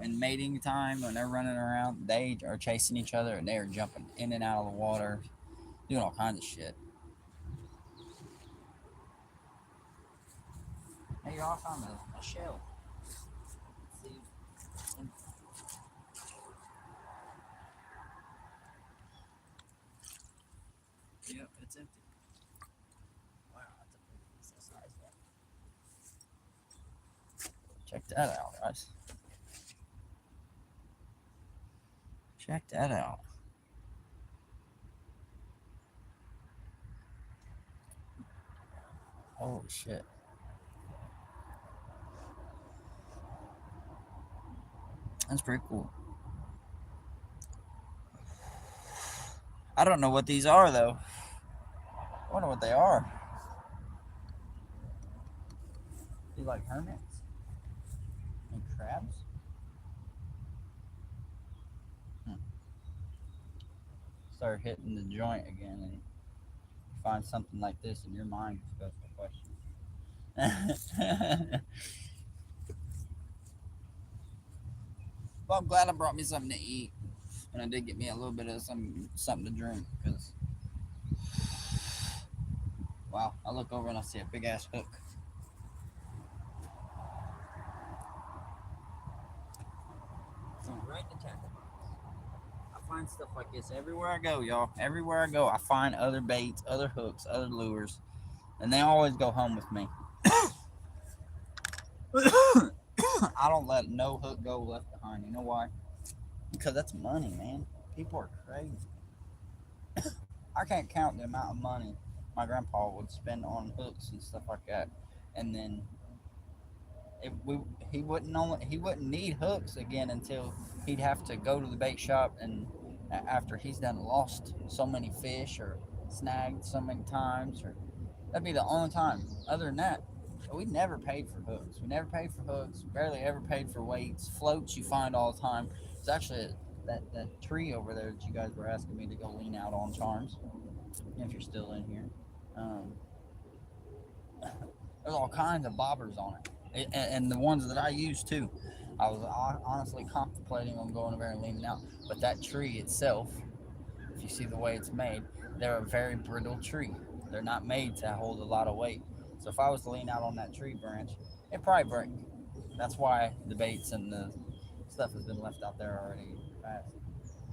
In mating time, when they're running around, they are chasing each other and they are jumping in and out of the water, doing all kinds of shit. Hey, y'all, I found a shell. Let's see. Yep, it's empty. Wow, that's a big piece of size. Check that out, guys. Check that out. Holy shit. That's pretty cool. I don't know what these are, though. I wonder what they are. You like hermits? And crabs? Start hitting the joint again and you find something like this and your mind just goes to question. Well, I'm glad I brought me something to eat, and I did get me a little bit of something to drink, because wow, I look over and I see a big ass hook. So right in the tackle box. I find stuff like this everywhere I go, y'all. Everywhere I go, I find other baits, other hooks, other lures, and they always go home with me. I don't let no hook go left behind. You know why? Because that's money, man. People are crazy. I can't count the amount of money my grandpa would spend on hooks and stuff like that, and then he wouldn't need hooks again until he'd have to go to the bait shop, and after he's done lost so many fish or snagged so many times, or that'd be the only time. Other than that, we never paid for hooks. We never paid for hooks. Barely ever paid for weights. Floats you find all the time. It's actually that tree over there that you guys were asking me to go lean out on, Charms, if you're still in here. There's all kinds of bobbers on it, and the ones that I use too. I was honestly contemplating on going over there and leaning out, but that tree itself, if you see the way it's made, they're a very brittle tree. They're not made to hold a lot of weight. So if I was to lean out on that tree branch, it'd probably break. That's why the baits and the stuff has been left out there already past.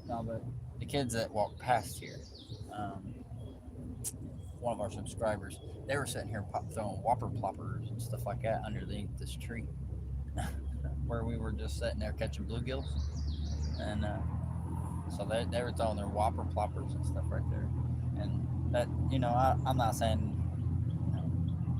No, but the kids that walk past here, one of our subscribers, they were sitting here throwing whopper ploppers and stuff like that underneath this tree where we were just sitting there catching bluegills. And so they were throwing their whopper ploppers and stuff right there. And that, I'm not saying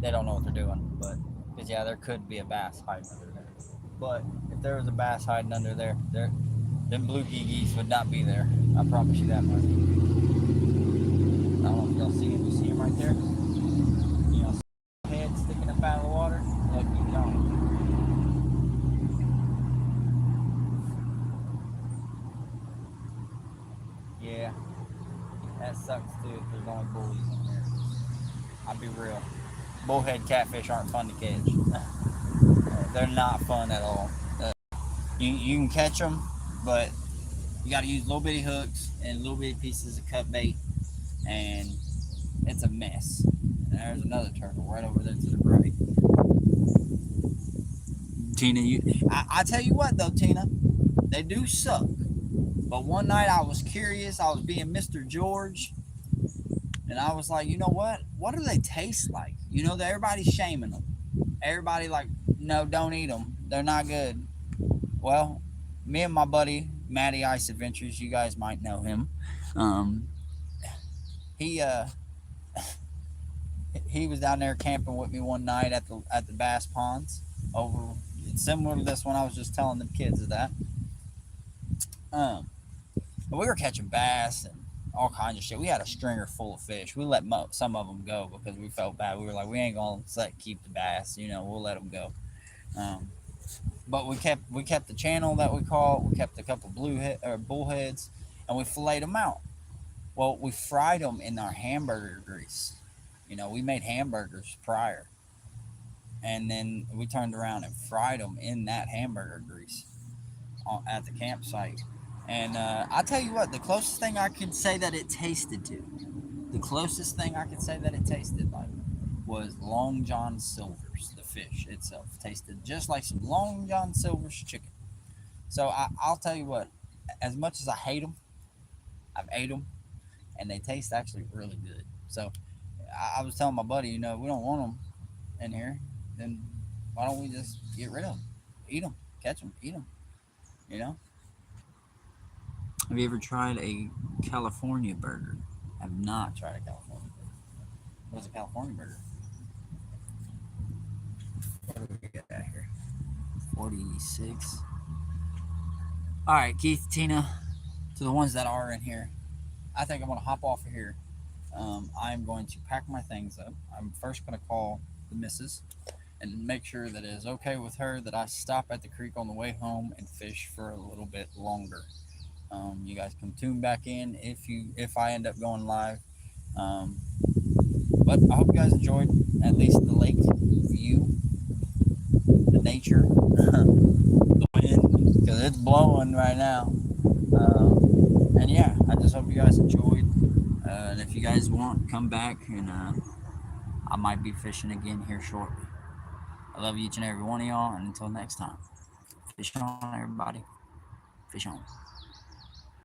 they don't know what they're doing, but because there could be a bass hiding under there. But if there was a bass hiding under there, them blue geese would not be there. I promise you that much. I don't know if y'all see him. You see him right there? Head sticking up out of the water. Look, he's on it. Yeah, that sucks too if there's only bullies in there. I'll be real. Bullhead catfish aren't fun to catch. They're not fun at all. You can catch them, but you got to use little bitty hooks and little bitty pieces of cut bait, and it's a mess. And there's another turtle right over there to the right. Tina, I tell you what though, Tina, they do suck. But one night I was curious. I was being Mr. George, and I was like, you know what? What do they taste like? You know, everybody's shaming them. Everybody like, no, don't eat them. They're not good. Well, me and my buddy Matty Ice Adventures, you guys might know him. Um, he he was down there camping with me one night at the bass ponds over. It's similar to this one. I was just telling the kids of that. But we were catching bass and all kinds of shit. We had a stringer full of fish. We let some of them go because we felt bad. We were like, we ain't gonna keep the bass. You know, we'll let them go. But we kept the channel that we caught. We kept a couple bullheads, and we filleted them out. Well, we fried them in our hamburger grease. You know, we made hamburgers prior, and then we turned around and fried them in that hamburger grease at the campsite. And I tell you what, the closest thing I could say that it tasted to, the closest thing I could say that it tasted like, was Long John Silver's. The fish itself tasted just like some Long John Silver's chicken. So I'll tell you what, as much as I hate them, I've ate them, and they taste actually really good. So I was telling my buddy, you know, if we don't want them in here, then why don't we just get rid of them? Eat them, catch them, eat them, you know? Have you ever tried a California burger? I've not tried a California burger. What's a California burger? What do we get out here? 46. All right, Keith, Tina, to the ones that are in here, I think I'm going to hop off of here. I'm going to pack my things up. I'm first going to call the missus and make sure that it is okay with her that I stop at the creek on the way home and fish for a little bit longer. You guys can tune back in if I end up going live. But I hope you guys enjoyed at least the lake view, the nature, the wind, because it's blowing right now. And yeah, I just hope you guys enjoyed. And if you guys want, come back, and I might be fishing again here shortly. I love each and every one of y'all, and until next time, fish on, everybody. Fish on.